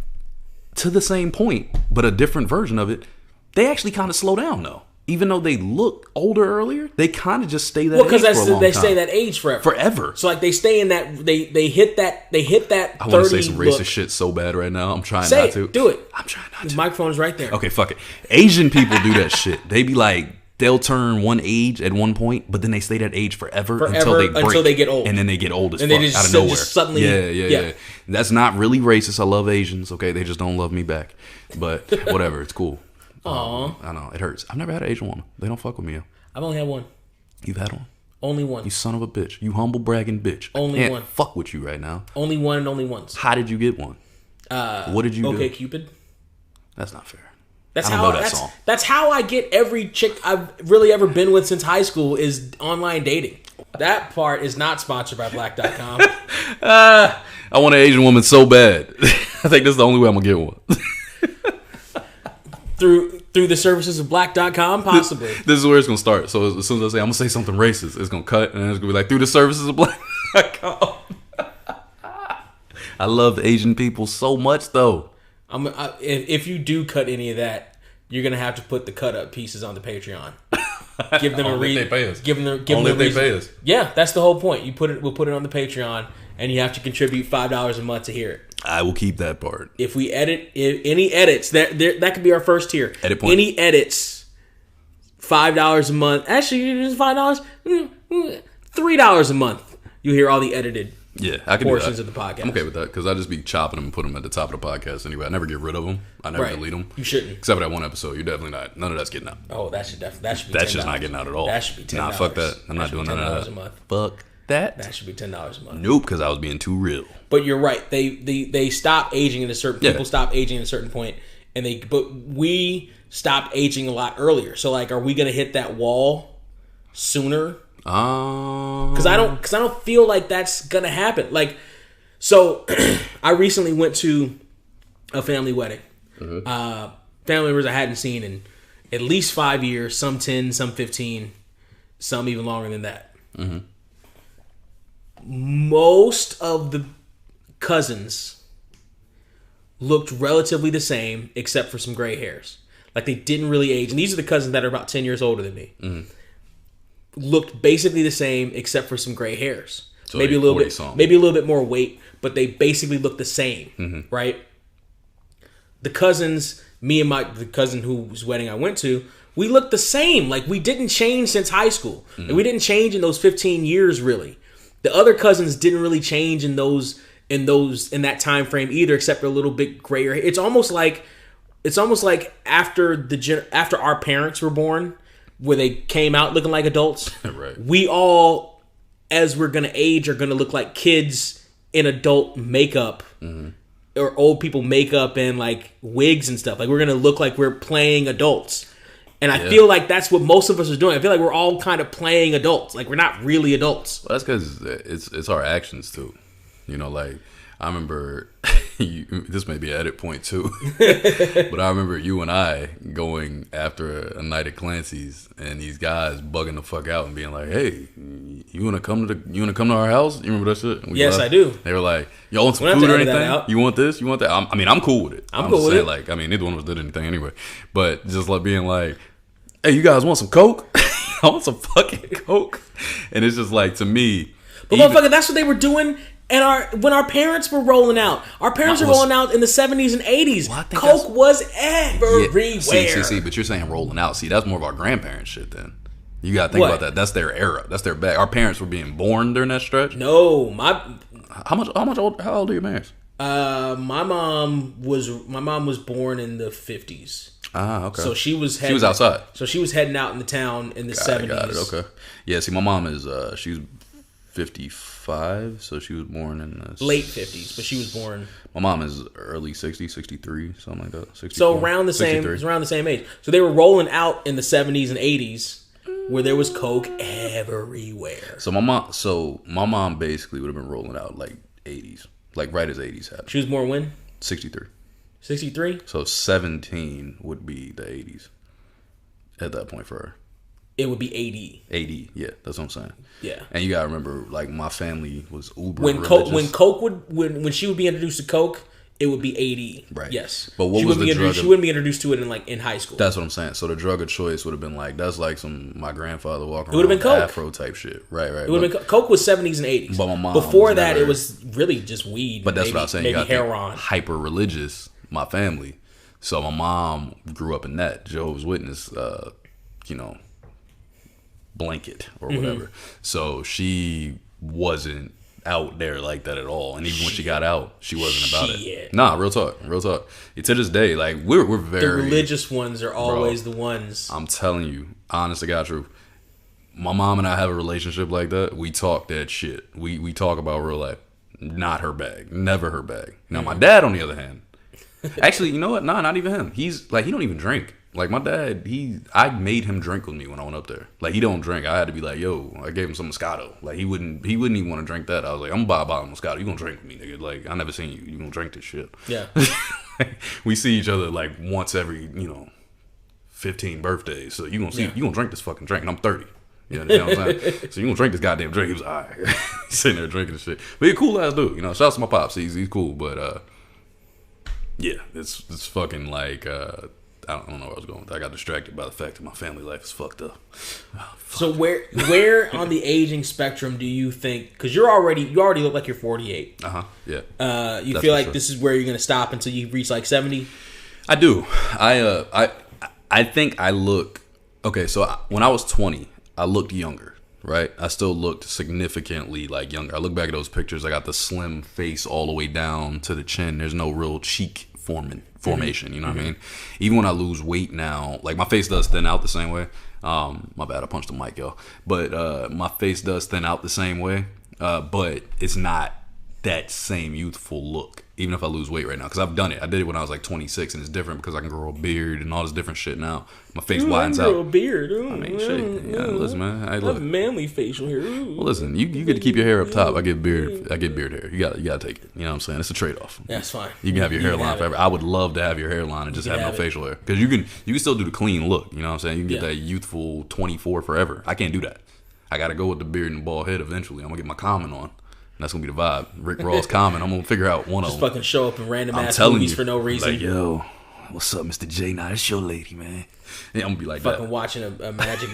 To the same point, but a different version of it, they actually kind of slow down though. Even though they look older earlier, they kind of just stay that age for a long time. They stay that age forever. Forever. So like they stay in that they hit that 30 I want to say some racist look. Shit so bad right now. I'm trying say not to. Do it. I'm trying not to. The microphone's right there. Okay, fuck it. Asian people do that shit. They be like, they'll turn one age at one point, but then they stay that age forever until they break. Until they get old. And then they get old as fuck out of nowhere. Just suddenly, yeah. That's not really racist. I love Asians, okay? They just don't love me back. But whatever, it's cool. I know, it hurts. I've never had an Asian woman. They don't fuck with me. I've only had one. You've had one? Only one. You son of a bitch. You humble bragging bitch. Only I can't one. Fuck with you right now. Only one and only once. How did you get one? What did you do? Okay, Cupid. That's not fair. That's I don't know that song. That's how I get every chick I've really ever been with since high school is online dating. That part is not sponsored by Black.com. I want an Asian woman so bad. I think that's the only way I'm gonna get one. through the services of Black.com, possibly. This is where it's gonna start. So as soon as I say I'm gonna say something racist, it's gonna cut and it's gonna be like through the services of Black.com. I love Asian people so much though. If you do cut any of that, you're gonna have to put the cut up pieces on the Patreon. Give them a reason. They pay us. Give them Only if they pay us. Yeah, that's the whole point. We'll put it on the Patreon, and you have to contribute $5 a month to hear it. I will keep that part. If we any edits, that could be our first tier. Edit point. Any edits, $5 a month. Actually, just $5, $3 a month. You hear all the edited. Yeah, I can portions do of the podcast. I'm okay with that because I just be chopping them and put them at the top of the podcast anyway. I never get rid of them. I never delete them. You shouldn't. Except for that one episode. You're definitely not. None of that's getting out. Oh, that should be $10. That's just not getting out at all. That should be $10. Nah, fuck that. I'm not doing none of that. $10 a month. Fuck that. That should be $10 a month. Nope, because I was being too real. But you're right. They stop aging at a certain people stop aging at a certain point, but we stopped aging a lot earlier. So like, are we gonna hit that wall sooner? Because I don't feel like that's gonna happen. Like. So, I recently went to a family wedding. Family members I hadn't seen in at least 5 years, some 10, some 15, some even longer than that. Most of the cousins looked relatively the same, except for some gray hairs. Like, they didn't really age. And these are the cousins that are about 10 years older than me. Looked basically the same, except for some gray hairs. So maybe a little bit more weight, but they basically look the same, right? The cousins, me and the cousin whose wedding I went to, we looked the same. Like, we didn't change since high school. And we didn't change in those 15 years, really. The other cousins didn't really change in that time frame either, except for a little bit grayer. It's almost like after our parents were born, where they came out looking like adults. Right. We all, as we're going to age, are going to look like kids in adult makeup or old people makeup and like wigs and stuff. Like, we're going to look like we're playing adults. And I feel like that's what most of us are doing. I feel like we're all kind of playing adults. Like, we're not really adults. Well, that's because it's our actions too. You know, like, I remember, this may be an edit point too, but I remember you and I going after a night at Clancy's and these guys bugging the fuck out and being like, "Hey, you wanna come to our house?" You remember that shit? Yes, I do. They were like, "Y'all want some food or anything? You want this? You want that?" I mean, I'm cool with it. I'm cool with it. Like, I mean, neither one of us did anything anyway, but just like being like, "Hey, you guys want some Coke? I want some fucking Coke," and it's just like, to me, but motherfucker, that's what they were doing. And when our parents were rolling out, were rolling out in the 70s and 80s. Well, Coke was everywhere. See, but you're saying rolling out. See, that's more of our grandparents' shit then. You gotta think about that. That's their era. That's their bag. Our parents were being born during that stretch. No, how old are your parents? My mom was born in the 50s. Ah, okay. So she was outside. So she was heading out in the town in the 70s. Got it. Okay. Yeah. See, my mom is she's 55, so she was born in the late 50s, but she was born. My mom is early 60s, 63, something like that. 64, so around the 63. Same. Around the same age. So they were rolling out in the 70s and 80s, where there was coke everywhere. So my mom basically would have been rolling out like 80s, like right as 80s happened. She was born when? 63. 63? So 17 would be the 80s at that point for her. It would be 80. 80, yeah, that's what I'm saying. Yeah. And you gotta remember, like, my family was uber when religious. When she would be introduced to coke, it would be 80. Right. Yes. But what was the drug? She wouldn't be introduced to it in high school. That's what I'm saying. So the drug of choice would have been like, that's like my grandfather walking around would have been coke. Afro type shit. Right. It would have been coke was 70s and 80s. But my mom before that, it was really just weed. But that's what I was saying. Maybe you got heroin. Hyper religious. My family. So my mom grew up in that Jehovah's Witness. Blanket or whatever. So she wasn't out there like that at all. And even when she got out, she wasn't about it. Nah, real talk. To this day, like we're very the religious ones are always the ones. I'm telling you, honest to God truth. My mom and I have a relationship like that. We talk that shit. We talk about real life. Not her bag. Never her bag. Now my dad, on the other hand, actually, you know what? Nah, not even him. He's like, he don't even drink. Like my dad, I made him drink with me when I went up there. Like he don't drink. I had to be like, yo, I gave him some Moscato. Like he wouldn't even want to drink that. I was like, I'm gonna buy a bottle of Moscato. You gonna drink with me, nigga? Like I never seen you. You gonna drink this shit? Yeah. We see each other like once every 15 birthdays. So you gonna drink this fucking drink? And I'm 30. You know what I'm saying? So you gonna drink this goddamn drink? He was all right. He's sitting there drinking the shit. But he's a cool ass dude. Shout out to my pops. He's cool. But yeah, it's fucking like. I don't know where I was going with that. I got distracted by the fact that my family life is fucked up. Oh, so where on the aging spectrum do you think? Because you already look like you're 48. Yeah. You feel like this is where you're gonna stop until you reach like 70? I do. I think I look okay. So when I was 20, I looked younger. Right. I still looked significantly like younger. I look back at those pictures. I got the slim face all the way down to the chin. There's no real cheek formation, you know what I mean? Even when I lose weight now, like my face does thin out the same way. My bad, I punched the mic, y'all. But my face does thin out the same way. But it's not that same youthful look, even if I lose weight right now. Because I've done it. I did it when I was like 26, and it's different because I can grow a beard and all this different shit now. My face widens out. Grow a beard. Ooh, I mean, shit. Yeah, listen, man. Hey, look. Manly facial hair. Ooh. Well, listen. You get to keep your hair up top. I get beard hair. You gotta take it. You know what I'm saying? It's a trade off. That's fine. You can have your hairline forever. I would love to have your hairline and just have no facial hair, because you can still do the clean look. You know what I'm saying? You can get that youthful 24 forever. I can't do that. I gotta go with the beard and bald head eventually. I'm gonna get my Common on. That's gonna be the vibe. Rick Ross Common. I'm gonna figure out one of them. Just fucking show up in random ass movies for no reason. Like, yo, what's up, Mr. J? Nah, it's your lady, man. Yeah, I'm gonna be like fucking that. Watching a magic,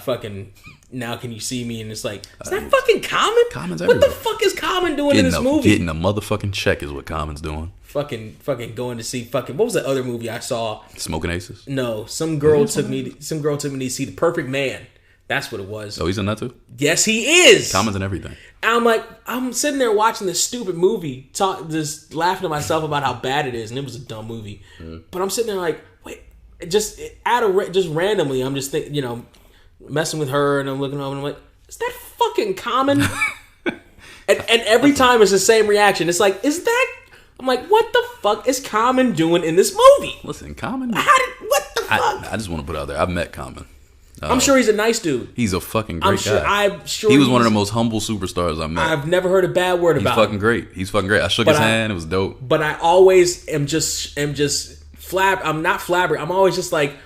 fucking Now Can You See Me, and it's like, is that fucking Common? Common's what everywhere. the fuck is Common doing in this movie? Getting a motherfucking check is what Common's doing. Fucking going to see what was that other movie I saw? Smoking Aces? No, some girl took me to see The Perfect Man. That's what it was. Oh, he's in that too? Yes, he is. Common's in everything. And I'm sitting there watching this stupid movie, just laughing to myself about how bad it is, and it was a dumb movie. But I'm sitting there like, wait, just randomly, I'm just thinking, messing with her, and I'm looking over, and I'm like, is that fucking Common? and every time it's the same reaction. It's like, is that? I'm like, what the fuck is Common doing in this movie? Listen, Common. What the fuck? I just want to put it out there. I've met Common. I'm sure he's a nice dude. He's a fucking great guy. I'm sure he was one of the most humble superstars I met. I've never heard a bad word about him. He's fucking great. I shook his hand. It was dope. But I always am just I'm not flabbergasted. I'm always just like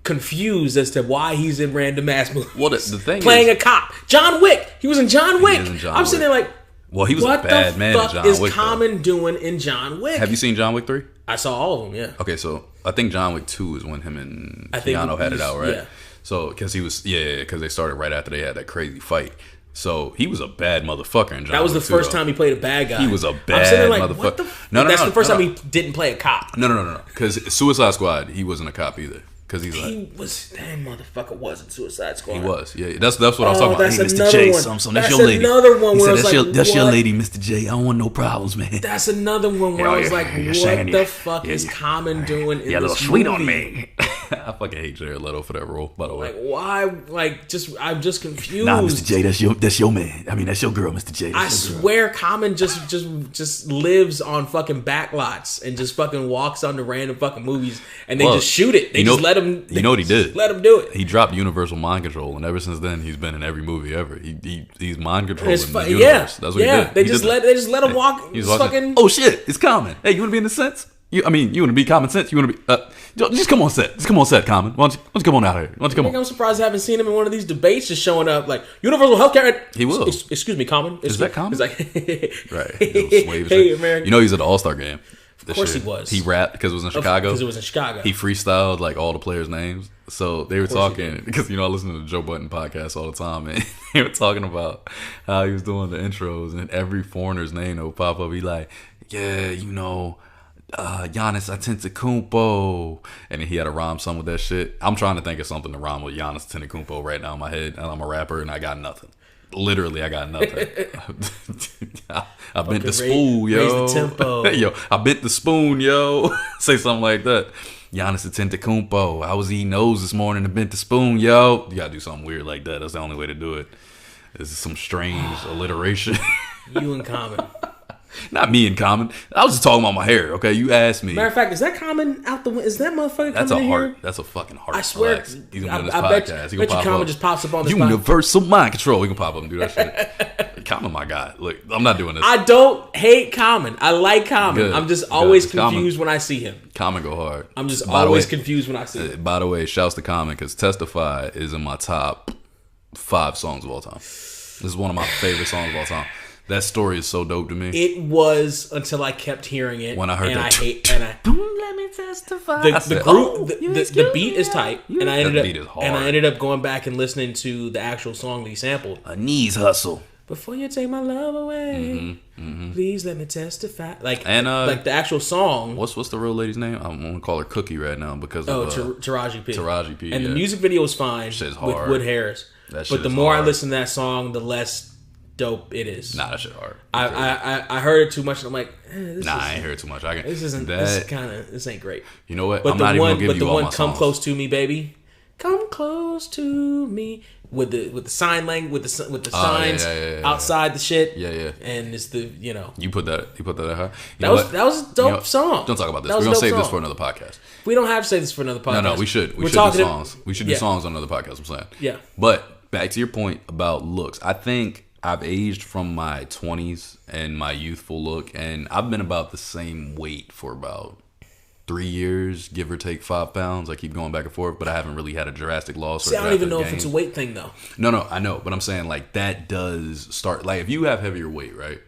confused as to why he's in random ass movies. Well, the thing playing is, a cop. John Wick. He was in John Wick. I'm sitting there like, well, he was a bad man in John Wick. What the fuck is Common doing in John Wick? Have you seen John Wick 3? I saw all of them, yeah. Okay, so I think John Wick 2 is when him and Keanu had it out, right? Yeah. So, because they started right after they had that crazy fight. So, he was a bad motherfucker in John Wick 2. That was the first time he played a bad guy. He was a bad motherfucker. That's the first time he didn't play a cop. No. Because Suicide Squad, he wasn't a cop either. because he's like, that motherfucker wasn't Suicide Squad. He was, yeah. That's what I was talking about. Hey, Mr. J, that's your lady. Another one where that's your lady, Mr. J. I don't want no problems, man. That's another one where I was like, what the fuck is Common doing in this movie? You're a little sweet on me. I fucking hate Jared Leto for that role, by the way. Like, why? Like, I'm just confused. Nah, Mr. J, that's your man. I mean, that's your girl, Mr. J. I swear Common just lives on fucking backlots and just fucking walks onto random fucking movies and they just shoot it. They just let him. You know what he did? Let him do it. He dropped Universal Mind Control, and ever since then, he's been in every movie ever. He's mind controlling the universe. Yeah, that's what he did. They just let him walk. He's fucking. Oh shit, it's Common. Hey, you want to be in the sense? You want to be Common Sense? You want to be? Just come on set. Just come on set, Common. Why don't you come on out here? Why don't you come on? I'm surprised I haven't seen him in one of these debates just showing up like universal healthcare. He will. Excuse me, Common. Is that Common? He's like, right. Hey, American. You know he's at the All-Star game. Of course he was. He rapped because it was in Chicago. Because it was in Chicago. He freestyled like all the players' names. So they were talking because I listen to the Joe Budden podcast all the time, and they were talking about how he was doing the intros, and every foreigner's name that would pop up. He like, Giannis Antetokounmpo, and then he had to rhyme something with that shit. I'm trying to think of something to rhyme with Giannis Antetokounmpo right now in my head, and I'm a rapper, and I got nothing. Literally, I got nothing. I bent the spoon, yo. Raise the tempo. Yo, I bent the spoon, yo. Say something like that. Giannis Antetokounmpo. I was eating those this morning and bent the spoon, yo. You gotta do something weird like that. That's the only way to do it. This is some strange alliteration. You in Common. Not me in Common. I was just talking about my hair, okay? You asked me. Matter of fact, is that Common out the window? Is that motherfucker That's coming a heart. Here? That's a fucking heart. I swear. Relax. He's gonna do this I podcast. bet you Common just pops up on this Universal Mind Control. We can pop up and do that shit. Common, my guy. Look, I'm not doing this. I don't hate Common. I like Common. Good. I'm just always Good. confused when I see him. Common go hard. I'm just always confused when I see him. By the way, shouts to Common because Testify is in my top 5 songs of all time. This is one of my favorite songs of all time. That story is so dope to me. It was until I kept hearing it. When I heard that. Let me testify. The beat is tight. And I ended up going back and listening to the actual song that he sampled. A knees hustle. Before you take my love away, please let me testify. Like the actual song. What's the real lady's name? I'm gonna call her Cookie right now because of Taraji P. Taraji P. And the music video is fine with Wood Harris. But the more I listen to that song, the less dope it is. Nah, that shit hard. I heard it too much and I'm like, I ain't heard it too much. This ain't great. You know what? But I'm not even gonna give you all my Come songs. Close to Me, baby. Come close to me. With the sign language, with the signs outside the shit. Yeah. And it's the You put that at her. That was a dope song. Don't talk about this. We're gonna save this for another podcast. We don't have to save this for another podcast. No, we should. We should do songs. We should do songs on another podcast. I'm saying. Yeah. But back to your point about looks. I think I've aged from my 20s and my youthful look, and I've been about the same weight for about 3 years, give or take 5 pounds. I keep going back and forth, but I haven't really had a drastic loss. See, I don't even know if it's a weight thing, though. No, I know, but I'm saying like that does start. Like if you have heavier weight, right?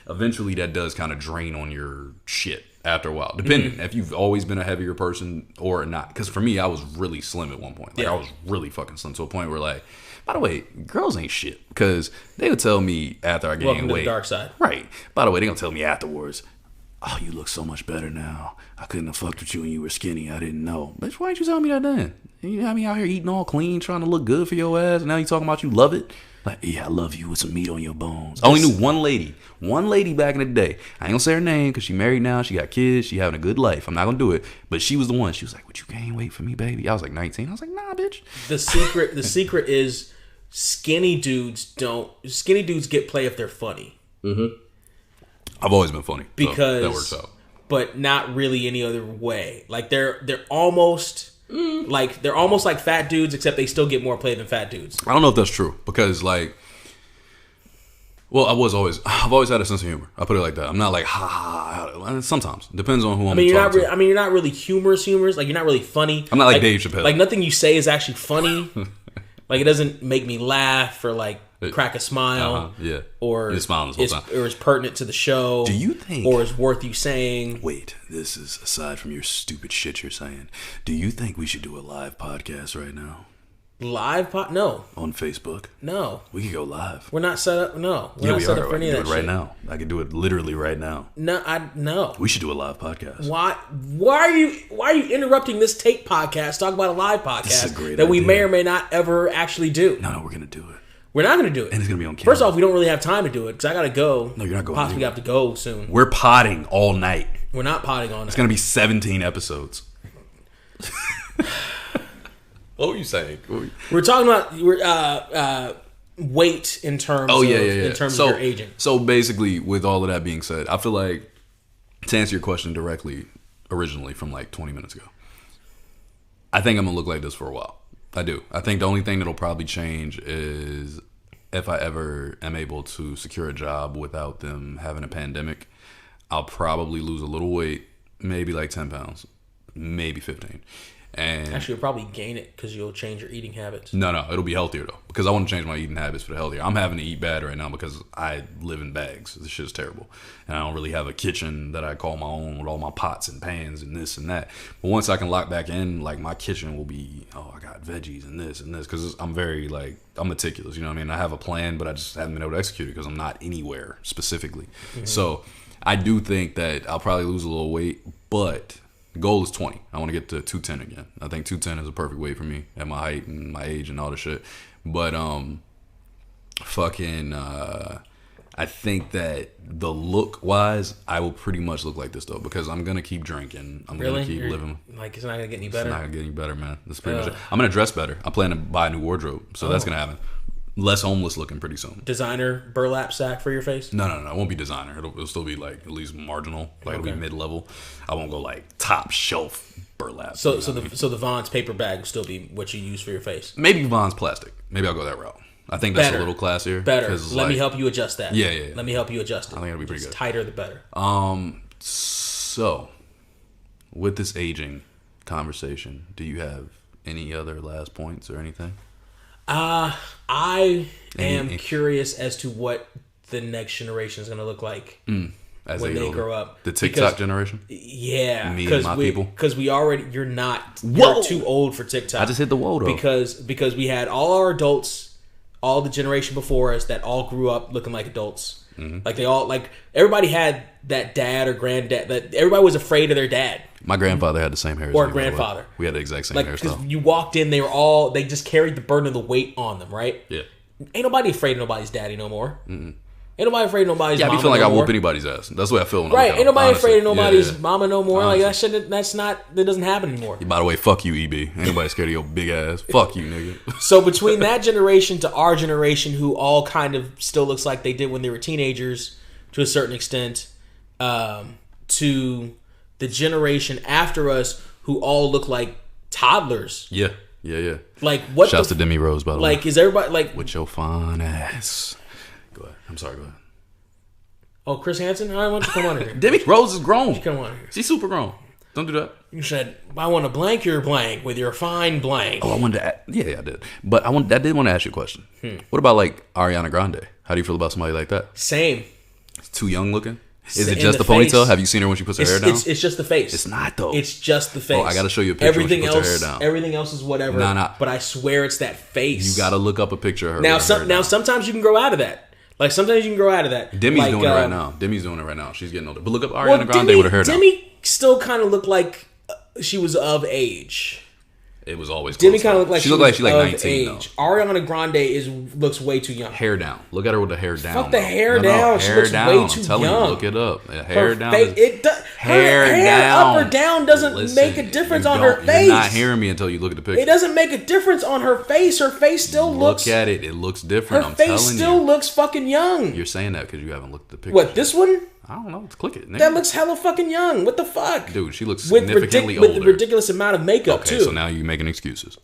Eventually, that does kind of drain on your shit after a while, depending if you've always been a heavier person or not. Because for me, I was really slim at one point. Like I was really fucking slim to a point where like. By the way, girls ain't shit because they would tell me after I gained Welcome weight. to the dark side. Right. By the way, they gonna tell me afterwards, oh, you look so much better now. I couldn't have fucked with you when you were skinny. I didn't know. Bitch, why didn't you tell me that then? You had me out here eating all clean, trying to look good for your ass, and now you talking about you love it? Like, yeah, I love you with some meat on your bones. I only knew one lady back in the day. I ain't gonna say her name because she married now. She got kids. She having a good life. I'm not gonna do it. But she was the one. She was like, would you gain weight for me, baby? I was like 19. I was like, nah, bitch. The secret is skinny dudes get play if they're funny. I've always been funny because so that works out, but not really any other way. Like they're almost like fat dudes, except they still get more play than fat dudes. I don't know if that's true because like, well, I've always had a sense of humor. I put it like that. I'm not like sometimes depends on who I'm talking to. You're not really humorous. Like you're not really funny. I'm not like Dave Chappelle. Like nothing you say is actually funny. Like it doesn't make me laugh or like crack a smile. Yeah. Or you're smiling this whole time. Or is pertinent to the show. Do you think? Or is worth you saying? Wait, this is aside from your stupid shit you're saying. Do you think we should do a live podcast right now? Live no. On Facebook. No. We could go live. We're not set up. No. We're not set up for any of that shit. Right now. I could do it literally right now. No. We should do a live podcast. Why are you interrupting this tape podcast? Talk about a live podcast this is a great that idea. we may or may not ever actually do. No, we're gonna do it. We're not going to do it. And it's going to be on camera. First off, we don't really have time to do it because I got to go. No, you're not going. Possibly have to go soon. We're potting all night. We're not potting all night. It's going to be 17 episodes. What were you saying? We're talking about weight in terms in terms of your aging. So basically, with all of that being said, I feel like, to answer your question directly, originally from like 20 minutes ago, I think I'm going to look like this for a while. I do. I think the only thing that'll probably change is if I ever am able to secure a job without them having a pandemic, I'll probably lose a little weight, maybe like 10 pounds, maybe 15. And actually, you'll probably gain it because you'll change your eating habits. No, it'll be healthier though, because I want to change my eating habits for the healthier. I'm having to eat bad right now because I live in bags. This shit is terrible, and I don't really have a kitchen that I call my own with all my pots and pans and this and that. But once I can lock back in, like my kitchen will be, I got veggies and this, because I'm very I'm meticulous. You know what I mean? I have a plan, but I just haven't been able to execute it because I'm not anywhere specifically. Mm-hmm. So I do think that I'll probably lose a little weight, but the goal is 20. I want to get to 210 again. I think 210 is a perfect weight for me at my height and my age and all the shit. But I think that the look wise, I will pretty much look like this though, because I'm gonna keep drinking. I'm gonna keep living. Like it's not gonna get any better. It's not gonna get any better, man. That's pretty much it. I'm gonna dress better. I plan to buy a new wardrobe, so that's gonna happen. Less homeless looking pretty soon. Designer burlap sack for your face? No. It won't be designer. It'll still be like at least marginal. Like it'll be mid level. I won't go like top shelf burlap. So the Vons paper bag will still be what you use for your face. Maybe Vons plastic. Maybe I'll go that route. I think that's a little classier. Better. Let me help you adjust that. Yeah. Let me help you adjust it. I think it'll be pretty good. Tighter the better. So with this aging conversation, do you have any other last points or anything? I am curious as to what the next generation is going to look like as when they grow up. The TikTok generation? Yeah. Me and my people? Because you're too old for TikTok. I just hit the wall though. Because we had all our adults, all the generation before us that all grew up looking like adults. Mm-hmm. Like everybody had that dad or granddad, that everybody was afraid of their dad. My grandfather had the same hair. Or grandfather. We had the exact same hairstyle. Because you walked in, they just carried the burden of the weight on them, right? Yeah. Ain't nobody afraid of nobody's daddy no more. Mm-mm. Ain't nobody afraid of nobody's mama I feel like no I more. whoop anybody's ass. That's the way I feel. Right. Ain't nobody afraid of nobody's mama no more. Honestly. Like that doesn't happen anymore. By the way, fuck you, EB. Ain't nobody scared of your big ass. Fuck you, nigga. So between that generation to our generation, who all kind of still looks like they did when they were teenagers, to a certain extent, to the generation after us who all look like toddlers. Yeah. Like what? Shouts to Demi Rose, by the way. Like, is everybody like with your fine ass? Go ahead. I'm sorry. Go ahead. Oh, Chris Hansen. All right, why don't you come on here? Demi Rose is grown. Come on here. She's super grown. Don't do that. You said, I want to blank your blank with your fine blank. Oh, I wanted to. I did. But I did want to ask you a question. What about like Ariana Grande? How do you feel about somebody like that? Same. Too young looking. Is it just the ponytail? Have you seen her when she puts her hair down? It's just the face. It's not though. It's just the face. Oh, I got to show you a picture when she puts her hair down. Everything else is whatever. Nah. But I swear it's that face. You got to look up a picture of her. Now sometimes you can grow out of that. Like sometimes you can grow out of that. Demi's doing it right now. Demi's doing it right now. She's getting older. But look up Ariana Grande with her hair down. Demi still kind of looked like she was of age. It was always Demi kind of looked like she looked like she's like 19 age. though. Ariana Grande looks way too young. Hair down. Look at her with the hair down. Fuck the hair down. She looks way too young. You, look it up. Hair down. Hair down. Up or down doesn't make a difference on her face. You're not hearing me until you look at the picture. It doesn't make a difference on her face. Her face still looks. Look at it. It looks different. Her face still looks fucking young. You're saying that because you haven't looked at the picture. What, this one? I don't know. Click it. Nigga. That looks hella fucking young. What the fuck? Dude, she looks significantly older. With the ridiculous amount of makeup, too. Okay, so now you're making excuses.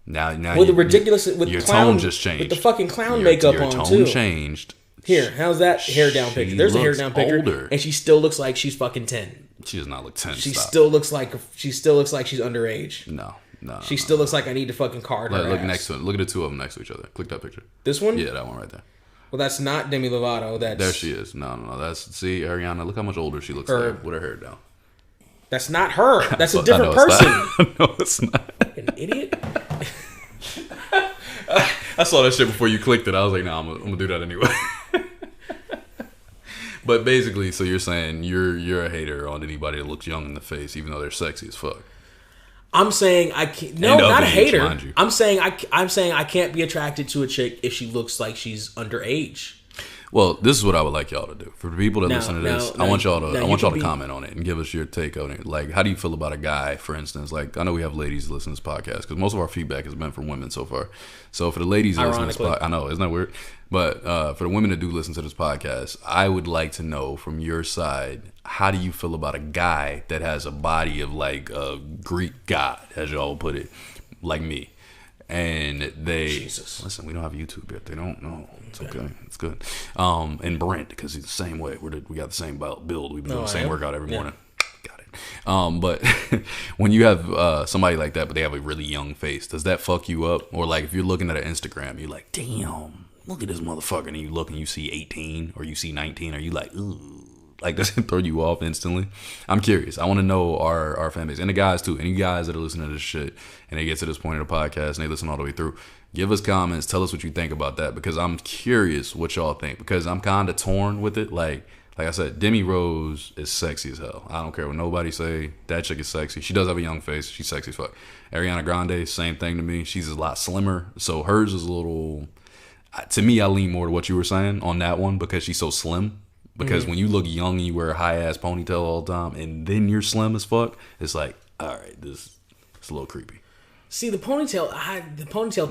Now with the ridiculous, with your clown, tone just changed. With the fucking clown makeup on, too. Your tone changed. Here, how's that hair down picture? There's a hair down picture, older. And she still looks like she's fucking 10. She does not look 10. She still looks like she's underage. No. She still looks like I need to fucking card her. Look ass. next to it. Look at the two of them next to each other. Click that picture. This one? Yeah, that one right there. Well, that's not Demi Lovato. There she is. No. See, Ariana. Look how much older she looks there with her hair down. That's not her. That's a different person. No, it's not. An idiot. I saw that shit before you clicked it. I was like, nah, I'm gonna do that anyway. But basically, so you're saying you're a hater on anybody that looks young in the face, even though they're sexy as fuck. I'm saying I can't. No, not a hater. I'm saying I can't be attracted to a chick if she looks like she's underage. Well, this is what I would like y'all to do. For the people that listen to this, I want y'all to comment on it and give us your take on it. Like, how do you feel about a guy, for instance? Like, I know we have ladies that listen to this podcast because most of our feedback has been from women so far. So for the ladies that listen to this podcast, I know, isn't that weird? But for the women that do listen to this podcast, I would like to know from your side, how do you feel about a guy that has a body of like a Greek god, as y'all put it, like me? And listen, we don't have YouTube yet. They don't know. It's okay. It's good. And Brent, because he's the same way. We got the same build. We've been doing the same workout every morning. Got it. But when you have somebody like that, but they have a really young face, does that fuck you up? Or like if you're looking at an Instagram, you're like, damn, look at this motherfucker. And you look and you see 18 or you see 19. Are you like, ooh? Like, does it throw you off instantly? I'm curious. I want to know our fan base and the guys too. Any guys that are listening to this shit and they get to this point of the podcast and they listen all the way through, give us comments. Tell us what you think about that, because I'm curious what y'all think, because I'm kind of torn with it. Like I said, Demi Rose is sexy as hell. I don't care what nobody say. That chick is sexy. She does have a young face. She's sexy as fuck. Ariana Grande, same thing to me. She's a lot slimmer. So hers is a little, to me, I lean more to what you were saying on that one because she's so slim. Because when you look young and you wear a high-ass ponytail all the time and then you're slim as fuck, it's like, all right, it's a little creepy. See, the ponytail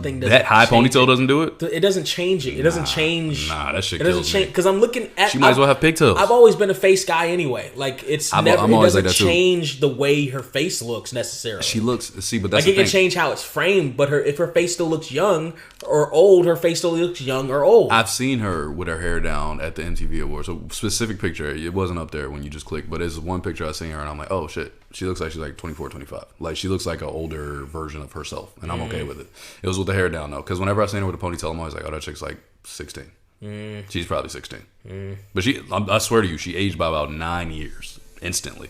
thing doesn't. That high ponytail doesn't do it? It doesn't change it. It doesn't change. Nah, that shit kills me. Because I'm looking at. She might as well have pigtails. I've always been a face guy anyway. Like, it doesn't change the way her face looks necessarily. She looks, but that's like, it can change how it's framed, but if her face still looks young or old, her face still looks young or old. I've seen her with her hair down at the MTV Awards. So, specific picture, it wasn't up there when you just clicked, but there's one picture I seen her and I'm like, oh shit. She looks like she's like 24, 25. Like, she looks like an older version of herself, and I'm okay with it. It was with the hair down, though, because whenever I seen her with a ponytail, I'm always like, oh, that chick's like 16. She's probably 16. But I swear to you, she aged by about 9 years instantly.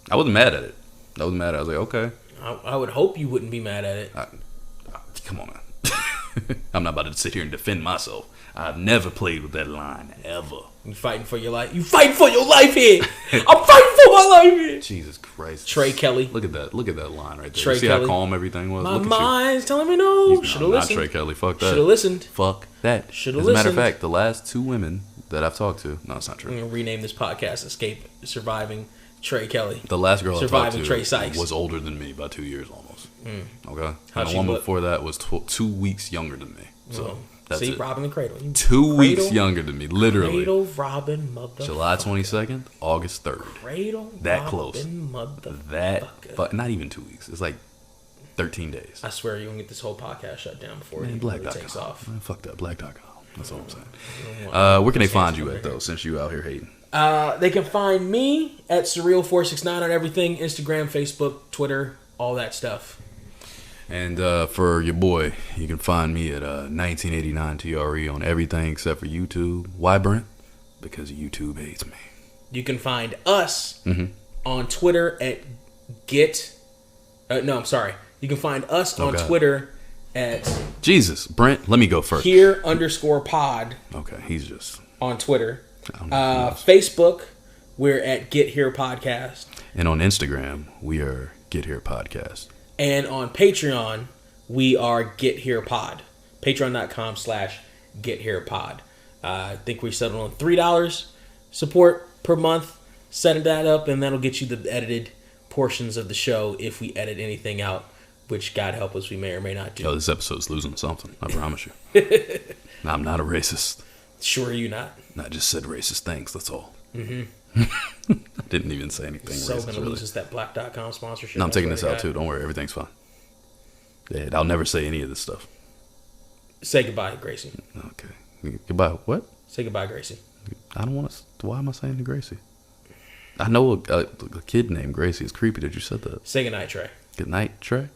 I wasn't mad at it. I was like, okay. I would hope you wouldn't be mad at it. Come on, man. I'm not about to sit here and defend myself. I've never played with that line, ever. You fighting for your life? You fighting for your life here? I'm fighting for my life here. Jesus Christ, Trey Kelly. Look at that line right there. Trey you see Kelly. How calm everything was. My mind's telling me no. Should have listened. Not Trey Kelly. Fuck that. Should have listened. Fuck that. Should have listened. As a matter of fact, the last 2 women that I've talked to, no, it's not true. I'm gonna rename this podcast "Surviving Trey Kelly." The last girl I talked to Trey Sykes was older than me by 2 years almost. Okay, How'd and the one before that was 2 weeks younger than me. So. That's See, it. robbing the cradle. 2 weeks younger than me, literally. Cradle robbing motherfucker. July 22nd, August 3rd. Cradle that close. Motherfucker. Not even 2 weeks. It's like 13 days. I swear you're going to get this whole podcast shut down before it takes off. Man, fuck that. Black.com. That's all I'm saying. Where can they find you at, though, since you out here hating? They can find me at Surreal469 on everything. Instagram, Facebook, Twitter, all that stuff. And for your boy, you can find me at 1989 TRE on everything except for YouTube. Why, Brent? Because YouTube hates me. You can find us on Twitter at I'm sorry. You can find us on Twitter at... Jesus, Brent, let me go first. Here_pod. Okay, he's just... On Twitter. Facebook, we're at Get Here Podcast. And on Instagram, we are Get Here Podcast. And on Patreon, we are Get Here Pod. Patreon.com/Get Here Pod. I think we settled on $3 support per month. Setting that up, and that'll get you the edited portions of the show if we edit anything out, which, God help us, we may or may not do. Yo, this episode's losing something. I promise you. I'm not a racist. Sure you not. I just said racist things, that's all. I didn't even say anything so racist. So gonna lose us that Black.com sponsorship. No, I'm taking this out too. Don't worry, everything's fine. Yeah, I'll never say any of this stuff. Say goodbye, Gracie. Okay. Goodbye. What? Say goodbye, Gracie. I don't want to. Why am I saying to Gracie? I know a kid named Gracie. It's creepy that you said that. Say goodnight, Trey. Good night, Trey.